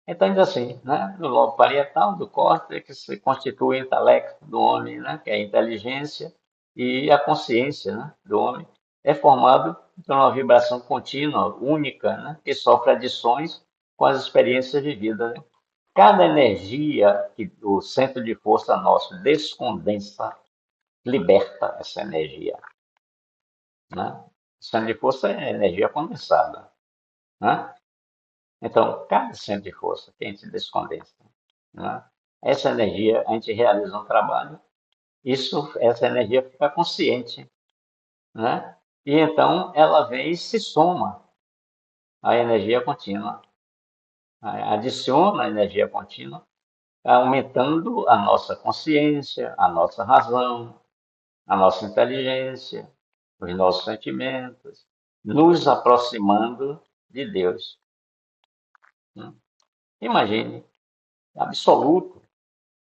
Então, diz assim, né? Do lobo parietal, do córtex, que se constitui o intelecto do homem, né? Que é a inteligência e a consciência, né? Do homem, é formado por uma vibração contínua, única, né? Que sofre adições com as experiências vividas, né? cada energia que o centro de força nosso descondensa, liberta essa energia, né? O centro de força é energia condensada, né? Então, cada centro de força que a gente descondensa, né? Essa energia, a gente realiza um trabalho, essa energia fica consciente, né? E então ela vem e se soma à energia contínua, adiciona a energia contínua, aumentando a nossa consciência, a nossa razão, a nossa inteligência, os nossos sentimentos, nos aproximando de Deus, né? Imagine, absoluto.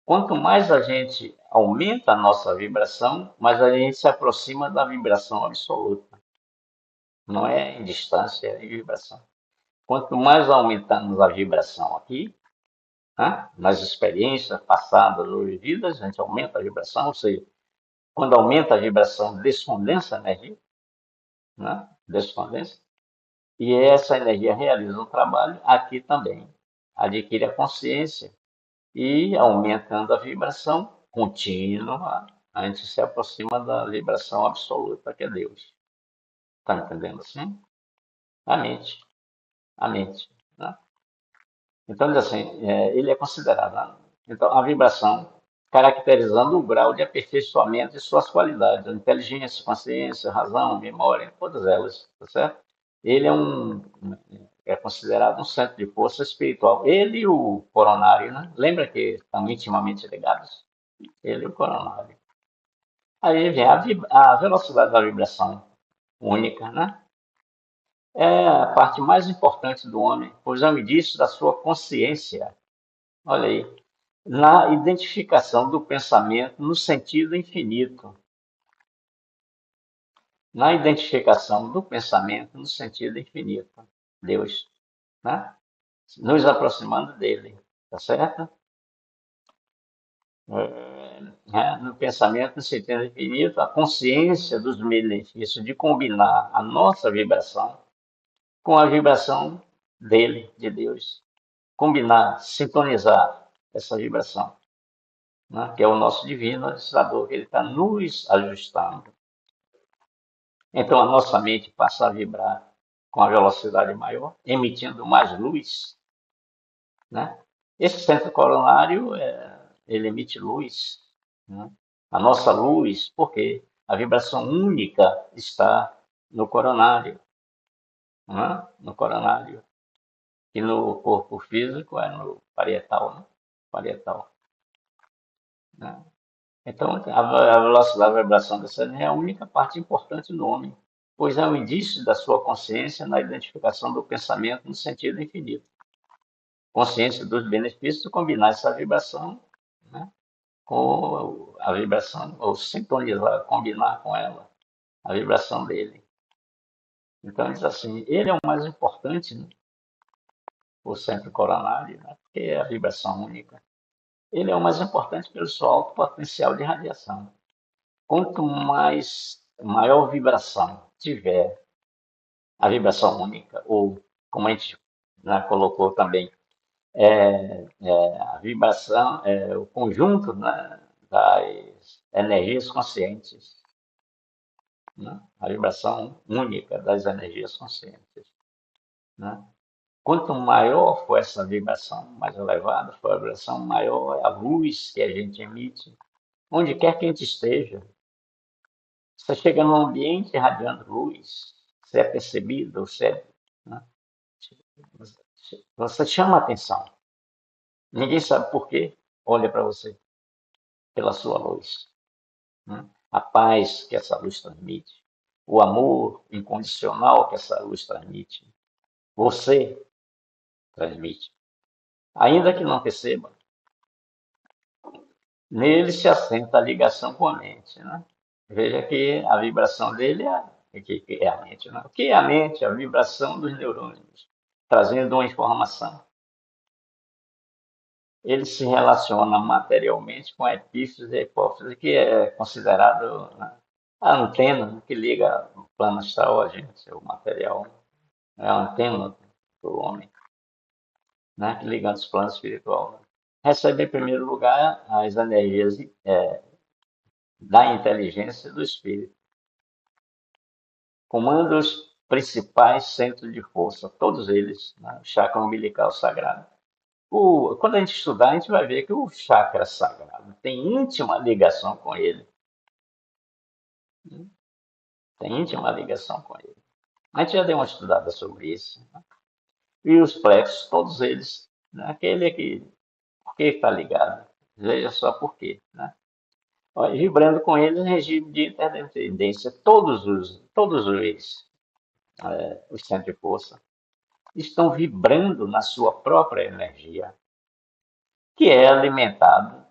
Quanto mais a gente aumenta a nossa vibração, mais a gente se aproxima da vibração absoluta. Não é em distância, é em vibração. Quanto mais aumentamos a vibração aqui, né, nas experiências passadas ou vividas, a gente aumenta a vibração, ou seja, quando aumenta a vibração, descondensa a energia, né, descondensa, e essa energia realiza um trabalho aqui também, adquire a consciência e aumentando a vibração contínua, a gente se aproxima da vibração absoluta que é Deus. Está entendendo assim? A mente, a mente, né? Então, diz assim, ele é considerado, né? Então, a vibração caracterizando o grau de aperfeiçoamento de suas qualidades, inteligência, consciência, razão, memória, todas elas, tá certo? Ele é considerado um centro de força espiritual. Ele e o coronário, né? Lembra que estão intimamente ligados? Ele e o coronário. Aí vem a velocidade da vibração única, né? É a parte mais importante do homem, pois é um indício da sua consciência. Olha aí, na identificação do pensamento no sentido infinito. Na identificação do pensamento no sentido infinito. Deus, né? Nos aproximando dele, tá certo? No pensamento no sentido infinito, a consciência dos benefícios de combinar a nossa vibração com a vibração dele, de Deus. Combinar, sintonizar essa vibração, né? Que é o nosso divino ajustador, que ele está nos ajustando. Então a nossa mente passa a vibrar com a velocidade maior, emitindo mais luz, né? Esse centro coronário, ele emite luz, né? A nossa luz, porque a vibração única está no coronário, né? No coronário, e no corpo físico é no parietal, né? Parietal, né? Então, a velocidade da vibração dessa energia é a única parte importante do homem, pois é um indício da sua consciência na identificação do pensamento no sentido infinito. Consciência dos benefícios de combinar essa vibração, né, com a vibração, ou sintonizar, combinar com ela, a vibração dele. Então, diz assim, ele é o mais importante, né, o centro coronário, né, porque é a vibração única. Ele é o mais importante pelo seu alto potencial de radiação. Quanto maior vibração tiver a vibração única, ou como a gente, né, colocou também, a vibração, o conjunto, né, das energias conscientes, né, a vibração única das energias conscientes, né? Quanto maior for essa vibração, mais elevada for a vibração, maior é a luz que a gente emite, onde quer que a gente esteja. Você chega num ambiente irradiando luz, você é percebido, né? Você chama a atenção. Ninguém sabe por quê. Olha para você, pela sua luz, né? A paz que essa luz transmite, o amor incondicional que essa luz transmite, você transmite. Ainda que não perceba, nele se assenta a ligação com a mente, né? Veja que a vibração dele é a mente, né? O que é a mente? A vibração dos neurônios, trazendo uma informação. Ele se relaciona materialmente com a epífise e a hipófise, que é considerado, né, a antena que liga o plano astral a gente, o material. É a antena do homem, né, que liga os planos espirituais. recebe em primeiro lugar as energias da inteligência do espírito. Comanda os principais centros de força, todos eles, né? O chakra umbilical sagrado. Quando a gente estudar, a gente vai ver que o chakra sagrado tem íntima ligação com ele. Tem íntima ligação com ele. A gente já deu uma estudada sobre isso. Né? E os plexos, todos eles, né? Aquele que, por que está ligado? Veja só por quê. Né? Vibrando com eles em regime de interdependência, os centros de força, estão vibrando na sua própria energia, que é alimentado,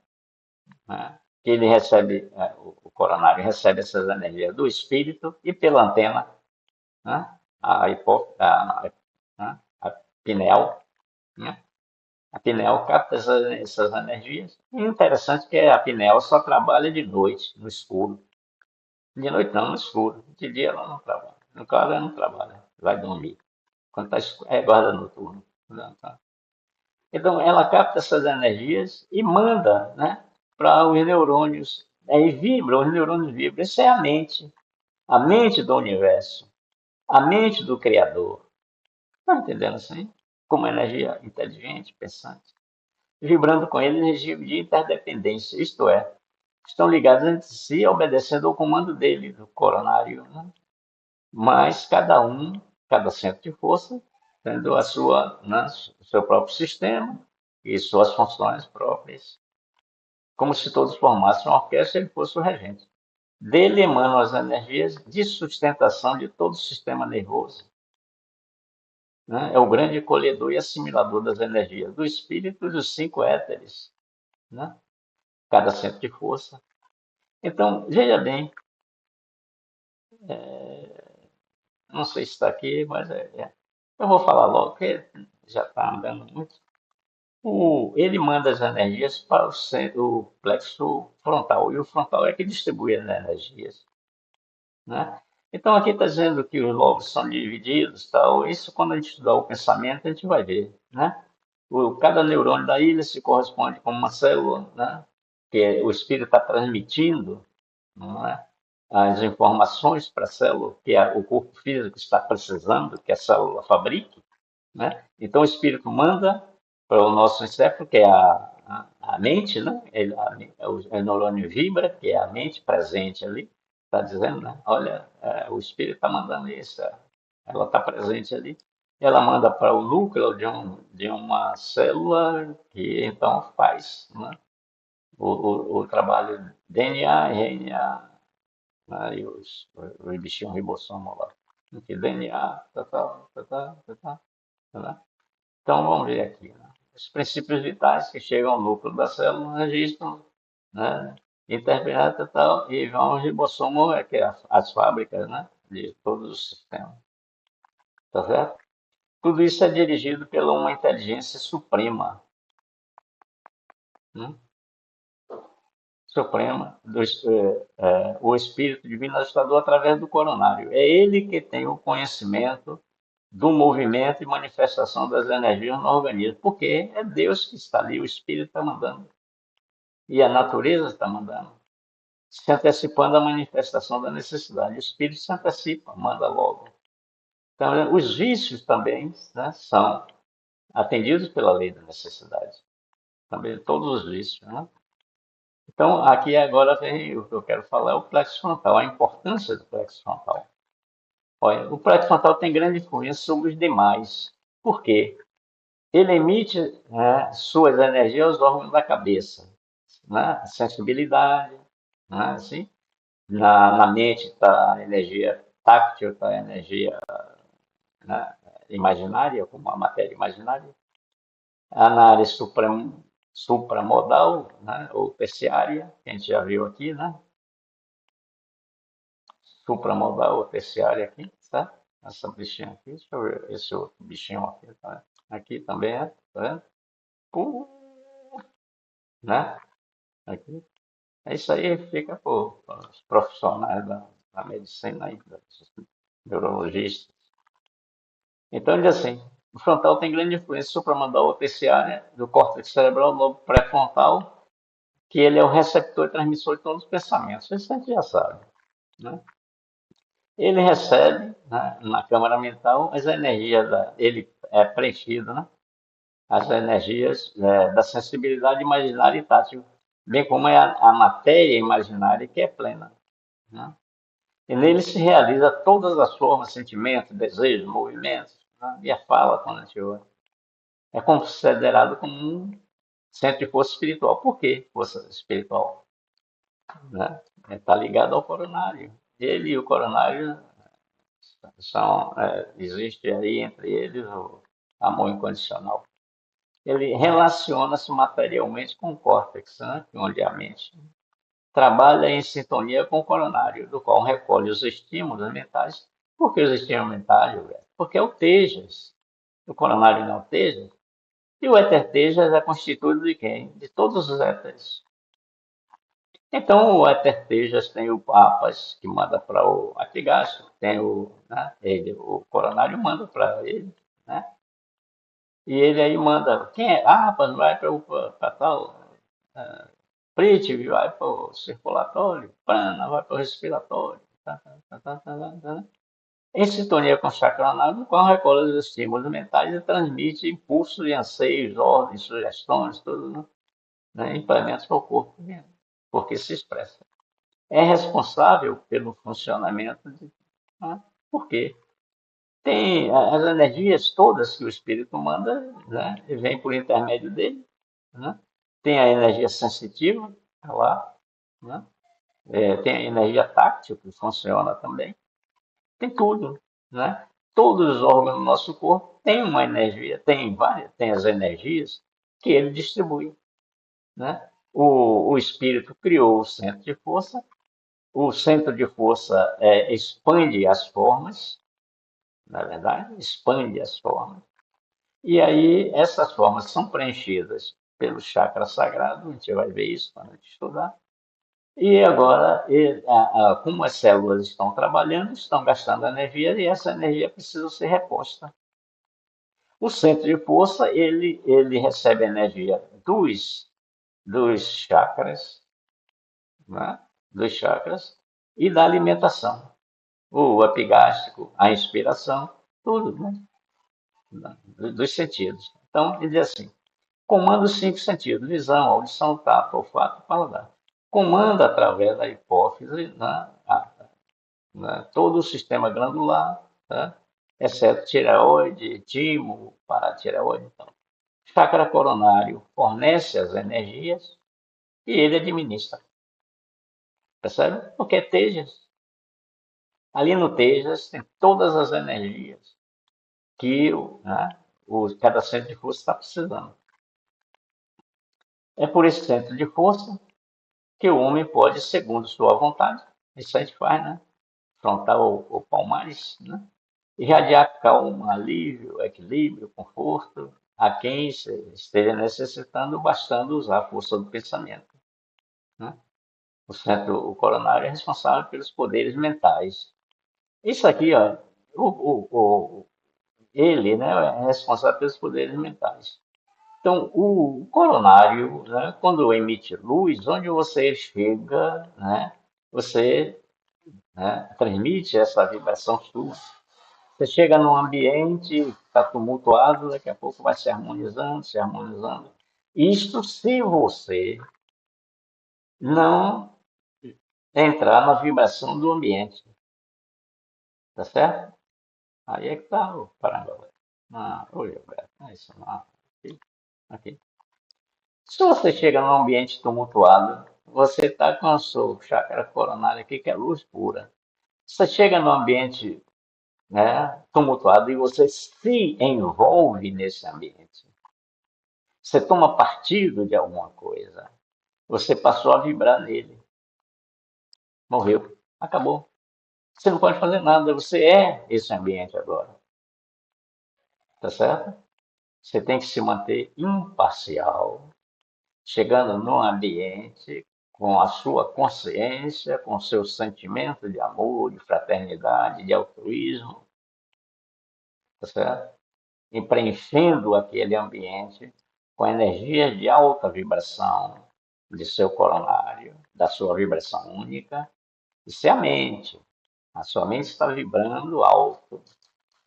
né? Que ele recebe, o coronário recebe essas energias do espírito e pela antena, né? A pineal, né? A pineal capta essas energias. E o interessante é que a pineal só trabalha de noite, no escuro. De noite não, no escuro. De dia ela não trabalha. No caso, ela não trabalha. Vai dormir. Quando tá escuro, é guarda noturno. Então, ela capta essas energias e manda, né, para os neurônios. Aí vibra, os neurônios vibram. Isso é a mente do universo, a mente do Criador. Está entendendo assim? Como energia inteligente, pensante. Vibrando com ele em regime de interdependência, isto é, estão ligados entre si, obedecendo ao comando dele, do coronário, né? Mas cada centro de força, tendo né, o seu próprio sistema e suas funções próprias, como se todos formassem uma orquestra e ele fosse o regente. Dele emanam as energias de sustentação de todo o sistema nervoso. Né? É o grande colhedor e assimilador das energias do espírito e dos cinco éteres. Né? Cada centro de força. Então, veja bem, não sei se está aqui, mas eu vou falar logo, porque já está andando muito. Ele manda as energias para o plexo frontal, e o frontal é que distribui as energias. Né? Então, aqui está dizendo que os lobos são divididos, tal. Isso, quando a gente estudar o pensamento, a gente vai ver. Né? Cada neurônio da ilha se corresponde com uma célula, né? Que o espírito está transmitindo, não é? As informações para a célula que o corpo físico está precisando que a célula fabrique. Né? Então, o espírito manda para o nosso encéfalo, que é a mente, né? O neurônio vibra, que é a mente presente ali, está dizendo, né? Olha, o espírito está mandando isso, ela está presente ali. Ela manda para o núcleo de uma célula que então faz, né? O trabalho DNA, RNA, né? E os bichinhos ribossomos lá. Aqui, DNA, tá. Então, vamos ver aqui. Né? Os princípios vitais que chegam ao núcleo da célula registram, né, interpretam tal, e vão ao ribossomo, que é as fábricas, né, de todos os sistemas. Tá certo? Tudo isso é dirigido pela uma inteligência suprema. Né? Suprema, o Espírito Divino Ajustador através do coronário. É ele que tem o conhecimento do movimento e manifestação das energias no organismo, porque é Deus que está ali, o Espírito está mandando. E a natureza está mandando, se antecipando a manifestação da necessidade. O Espírito se antecipa, manda logo. Então, os vícios também, né, são atendidos pela lei da necessidade. Também todos os vícios. Né? Então, aqui agora vem o que eu quero falar, é o plexo frontal, a importância do plexo frontal. Olha, o plexo frontal tem grande influência sobre os demais. Por quê? Ele emite, né, suas energias aos órgãos da cabeça, né? Sensibilidade, né? Assim, na mente está a energia táctil, está a energia, né, imaginária, como a matéria imaginária. Na área supramodal, né, ou terciária, que a gente já viu aqui, né? Supramodal ou terciária aqui, tá? Essa bichinha aqui, deixa eu ver esse outro bichinho aqui, tá? Aqui também é, tá vendo? Né? Aqui. Isso aí fica para os profissionais da medicina, aí, dos neurologistas. Então, ele diz assim, O frontal tem grande influência supramandibular ou terciária do córtex cerebral, lobo pré-frontal, que ele é o receptor e transmissor de todos os pensamentos. Isso a gente já sabe, né? Ele recebe, né, na câmara mental as energias, ele é preenchido, né, as energias da sensibilidade imaginária e tátil, bem como é a matéria imaginária que é plena, né? E nele se realiza todas as formas, sentimentos, desejos, movimentos, né? E a fala quando a gente ouve. É considerado como um centro de força espiritual. Por quê força espiritual? Né? Está ligado ao coronário. Ele e o coronário existe aí entre eles o amor incondicional. Ele relaciona-se materialmente com o córtex, né? Onde a mente trabalha em sintonia com o coronário, do qual recolhe os estímulos mentais. Por que os estímulos mentais, Gilberto? Porque é o Tejas. O coronário não é o Tejas. E o éter Tejas é constituído de quem? De todos os éteres. Então, o éter Tejas tem o Papas, que manda para o Atigasto, tem o coronário manda para ele, né? E ele aí manda, quem é? Papas vai para tal, Prithvi vai para o circulatório, Prana vai para o respiratório, em sintonia com o chakra anal, no qual recolhe os estímulos mentais e transmite impulsos e anseios, ordens, sugestões, tudo, né? Implementos para o corpo, porque se expressa. É responsável pelo funcionamento né? Por quê? Tem as energias todas que o espírito manda, né? E vem por intermédio dele, né? Tem a energia sensitiva, tá lá, né? Tem a energia táctil, que funciona também. Tem tudo, né? Todos os órgãos do nosso corpo têm uma energia, tem várias, tem as energias que ele distribui, né? O espírito criou o centro de força. O centro de força expande as formas, na verdade, expande as formas. E aí essas formas são preenchidas pelo chakra sagrado, a gente vai ver isso quando a gente estudar. E agora, como as células estão trabalhando, estão gastando energia e essa energia precisa ser reposta. O centro de força, ele recebe energia dos chakras, né? Dos chakras e da alimentação. O epigástrico, a inspiração, tudo, né? Dos sentidos. Então, ele diz assim, comanda os 5 sentidos, visão, audição, tato, olfato, paladar. Comanda através da hipófise, né? Todo o sistema glandular, tá? Exceto tireoide, timo, paratireoide. Então. Chakra coronário fornece as energias e ele administra. Percebe? Porque é Tejas. Ali no Tejas tem todas as energias que cada centro de força está precisando. É por esse centro de força que o homem pode, segundo sua vontade, isso a gente faz, né? Frontal ou palmares, né? Irradiar calma, alívio, equilíbrio, conforto a quem esteja necessitando, bastando usar a força do pensamento, né? O coronário é responsável pelos poderes mentais. Isso aqui, ó, ele, né, é responsável pelos poderes mentais. Então, o coronário, né, quando emite luz, onde você chega, né, você, né, transmite essa vibração sua. Você chega num ambiente, está tumultuado, daqui a pouco vai se harmonizando, se harmonizando. Isto se você não entrar na vibração do ambiente, tá certo? Aí é que está o Parangola. Oi, Alberto, não é isso não. Aqui, aqui. Se você chega num ambiente tumultuado, você está com o seu chakra coronário aqui, que é luz pura. Você chega num ambiente, né, tumultuado e você se envolve nesse ambiente. Você toma partido de alguma coisa. Você passou a vibrar nele. Morreu. Acabou. Você não pode fazer nada. Você é esse ambiente agora. Tá certo? Você tem que se manter imparcial, chegando num ambiente com a sua consciência, com o seu sentimento de amor, de fraternidade, de altruísmo, tá certo? e preenchendo aquele ambiente com energia de alta vibração de seu coronário, da sua vibração única. Isso é a mente. A sua mente está vibrando alto,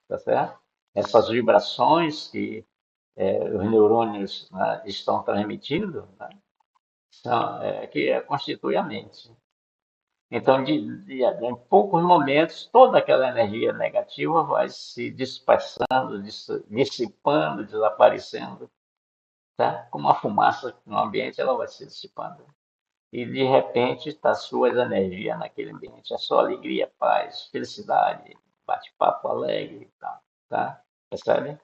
tá certo? Essas vibrações que os neurônios, né, estão transmitindo, né, que constitui a mente. Então, em poucos momentos, toda aquela energia negativa vai se dispersando, dissipando, desaparecendo, tá? Como a fumaça no ambiente, ela vai se dissipando. E, de repente, está suas energias naquele ambiente. É só alegria, paz, felicidade, bate-papo alegre e tal, tá? Percebe?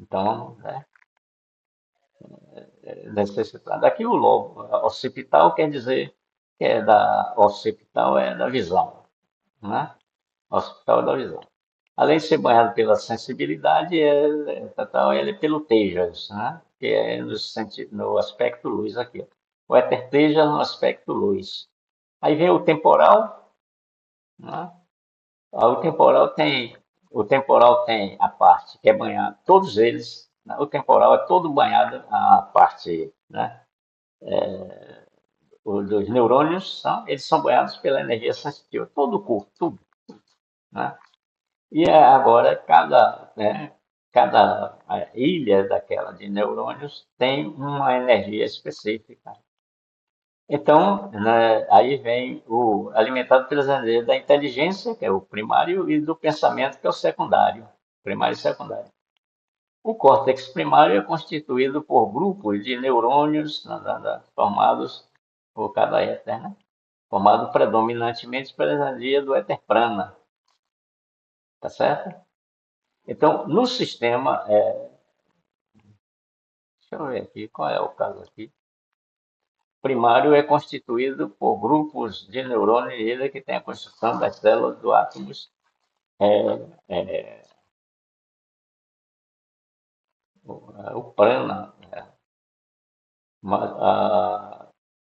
Então, né, necessitado. Aqui o logo, occipital quer dizer que occipital é da visão, né? Hospital da visão. Além de ser banhado pela sensibilidade, ele é pelo Tejas, né? Que é no aspecto luz aqui. O éter Tejas no aspecto luz. Aí vem o temporal, né? O temporal tem a parte que é banhada, todos eles, né? O temporal é todo banhado a parte, né? Os neurônios eles são banhados pela energia sensitiva, todo o corpo, tudo, né? E agora cada ilha daquela de neurônios tem uma energia específica. Então, né, aí vem o alimentado pelas energias da inteligência, que é o primário, e do pensamento, que é o secundário, primário e secundário. O córtex primário é constituído por grupos de neurônios formados por cada éter, né? Formado predominantemente pela energia do éter prana, tá certo? Então, no sistema, deixa eu ver aqui, qual é o caso aqui? Primário é constituído por grupos de neurônios que têm a construção das células do átomos. É, é, o prana,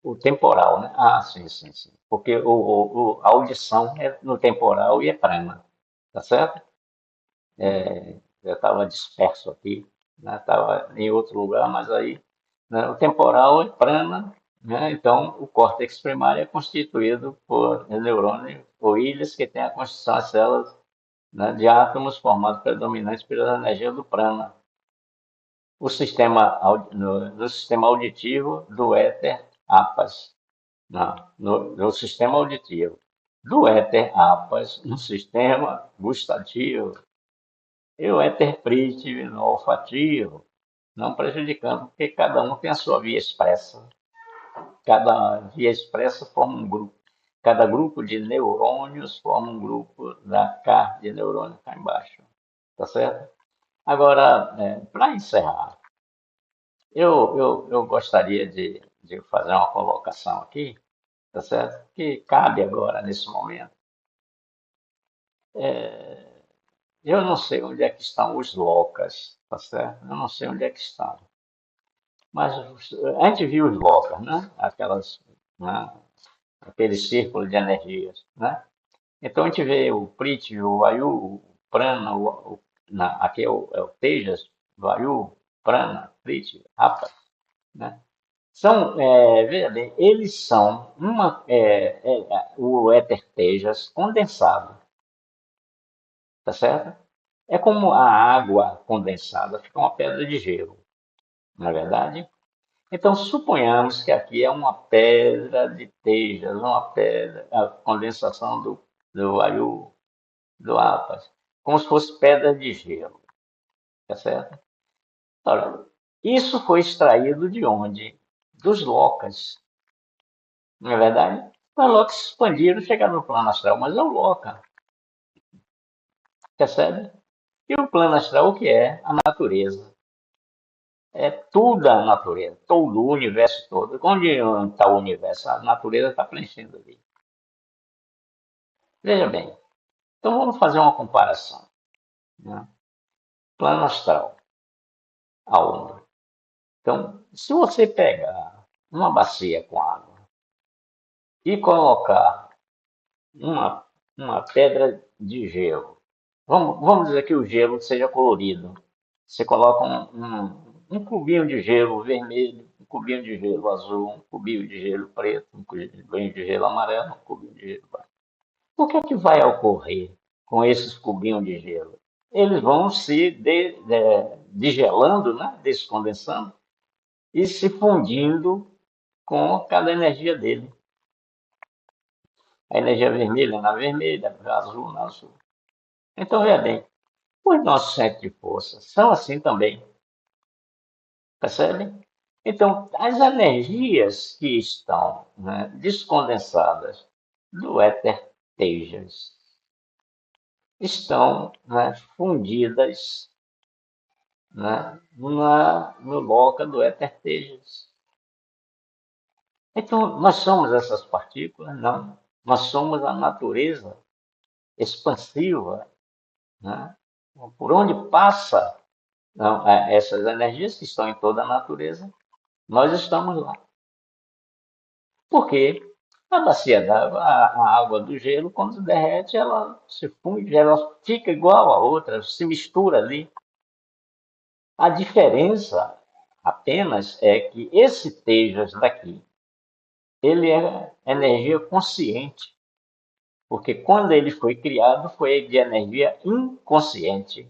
o temporal, né? Ah, sim, sim, sim. Porque a audição é no temporal e é prana, tá certo? Eu estava disperso aqui, né? Estava em outro lugar, mas aí, né? O temporal é prana, né? Então o córtex primário é constituído por neurônios ou ilhas que têm a constituição das células, né, de átomos formados predominantemente pela energia do prana. No sistema auditivo do éter apas, no sistema auditivo do éter apas, no sistema gustativo e o éter prítico no olfativo, não prejudicando, porque cada um tem a sua via expressa. Cada via expressa forma um grupo. Cada grupo de neurônios forma um grupo da K de neurônio cá embaixo. Tá certo? Agora, para encerrar, eu gostaria de fazer uma colocação aqui, tá certo? Que cabe agora, nesse momento. Eu não sei onde é que estão os locas, tá certo? Eu não sei onde é que estão. Mas a gente viu os locas, né? Né? Aquele círculo de energias, né? Então a gente vê o Priti, o Vayu, o Prana, aqui é o Tejas, Vayu, Prana, Priti, Apa, né? Veja bem, eles são o éter Tejas condensado, tá certo? É como a água condensada, fica uma pedra de gelo, não é verdade? Então, suponhamos que aqui é uma pedra de Tejas, uma pedra, a condensação do Vayu, do Apas, como se fosse pedra de gelo, tá certo? Ora, isso foi extraído de onde? Dos locas, não é verdade? Os locas se expandiram, chegaram no plano astral, mas é o loca, percebe? E o plano astral, o que é? A natureza. É tudo a natureza, todo o universo todo. Onde está o universo? A natureza está preenchendo ali. Veja bem, então vamos fazer uma comparação, né? Plano astral, aonde? Então, se você pegar uma bacia com água e colocar uma pedra de gelo, Vamos dizer que o gelo seja colorido. Você coloca um cubinho de gelo vermelho, um cubinho de gelo azul, um cubinho de gelo preto, um cubinho de gelo amarelo, um cubinho de gelo branco. O que é que vai ocorrer com esses cubinhos de gelo? Eles vão se degelando, né? Descondensando e se fundindo com cada energia dele. A energia vermelha na vermelha, a azul na azul. Então, veja bem, os nossos centros de força são assim também, percebe? Então, as energias que estão, né, descondensadas do éter Tejas estão, né, fundidas, né, no loca do éter Tejas. Então, nós somos essas partículas? Não. Nós somos a natureza expansiva, né? Por onde passa, não, essas energias que estão em toda a natureza, nós estamos lá. Por quê? A bacia d'água, a água do gelo, quando derrete, ela se funde, ela fica igual a outra, se mistura ali. A diferença apenas é que esse Tejas daqui, ele é energia consciente, porque quando ele foi criado, foi de energia inconsciente.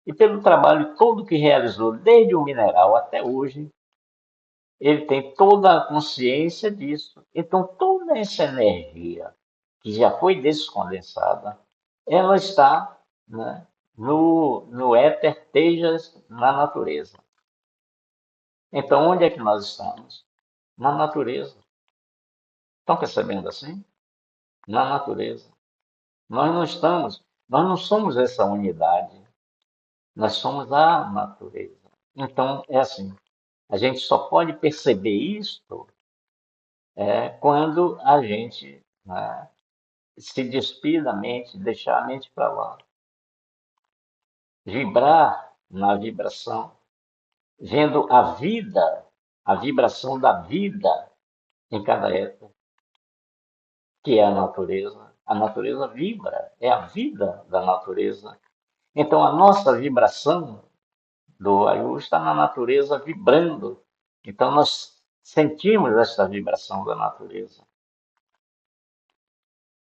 E pelo trabalho todo que realizou, desde o mineral até hoje, ele tem toda a consciência disso. Então, toda essa energia que já foi descondensada, ela está, né, no éter Tejas, na natureza. Então, onde é que nós estamos? Na natureza. Estão percebendo assim? Na natureza. Nós não somos essa unidade, nós somos a natureza. Então, é assim, a gente só pode perceber isso quando a gente, né, se despir da mente, deixar a mente para lá. Vibrar na vibração, vendo a vida, a vibração da vida em cada éter, que é a natureza. A natureza vibra, é a vida da natureza. Então, a nossa vibração do Ayu está na natureza vibrando. Então, nós sentimos essa vibração da natureza.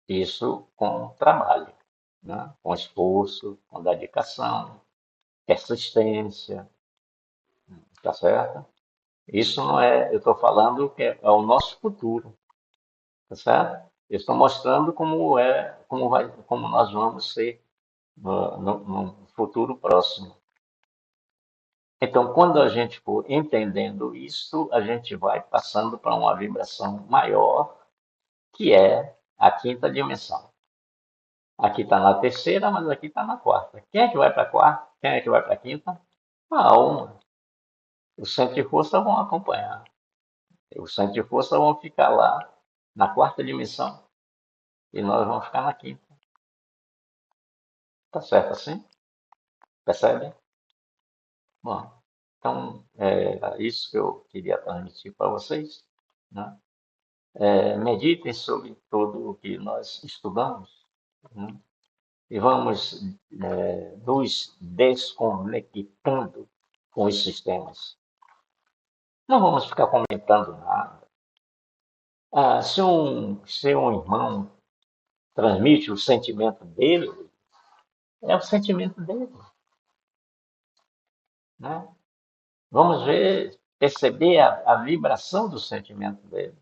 Isso com trabalho, né? Com esforço, com dedicação, persistência, tá certo? Isso não é, eu estou falando que é o nosso futuro, tá certo? Eu estou mostrando como nós vamos ser no futuro próximo. Então, quando a gente for entendendo isso, a gente vai passando para uma vibração maior, que é a quinta dimensão. Aqui está na terceira, mas aqui está na quarta. Quem é que vai para a quarta? Quem é que vai para a quinta? A alma. Os centros de força vão acompanhar. Os centros de força vão ficar lá na quarta dimensão e nós vamos ficar na quinta. Tá certo assim? Percebe? Bom, então é isso que eu queria transmitir para vocês, né? Meditem sobre tudo o que nós estudamos, né? E vamos nos desconectando com os sistemas. Não vamos ficar comentando nada. Se um irmão transmite o sentimento dele, é o sentimento dele, né? Vamos ver, perceber a vibração do sentimento dele,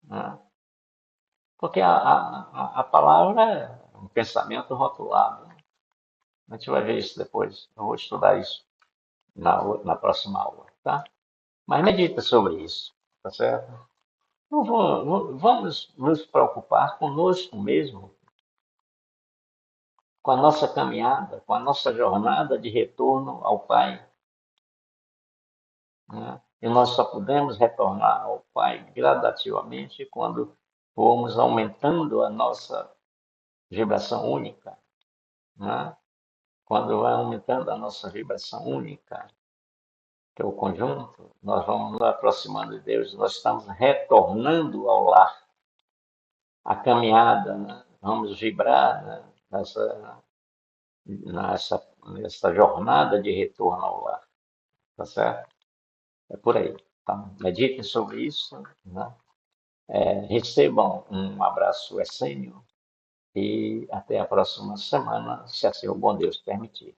né? Porque a palavra é um pensamento rotulado. A gente vai ver isso depois. Eu vou estudar isso na próxima aula, tá? Mas medita sobre isso, tá certo? Vamos nos preocupar conosco mesmo, com a nossa caminhada, com a nossa jornada de retorno ao Pai, né? E nós só podemos retornar ao Pai gradativamente quando formos aumentando a nossa vibração única, né? Quando vai aumentando a nossa vibração única, que é o conjunto, nós vamos nos aproximando de Deus, nós estamos retornando ao lar, a caminhada, né? Vamos vibrar, né? nessa, nessa jornada de retorno ao lar, tá certo? É por aí. Então, meditem sobre isso, né? Recebam um abraço essênio e até a próxima semana, se assim o bom Deus permitir.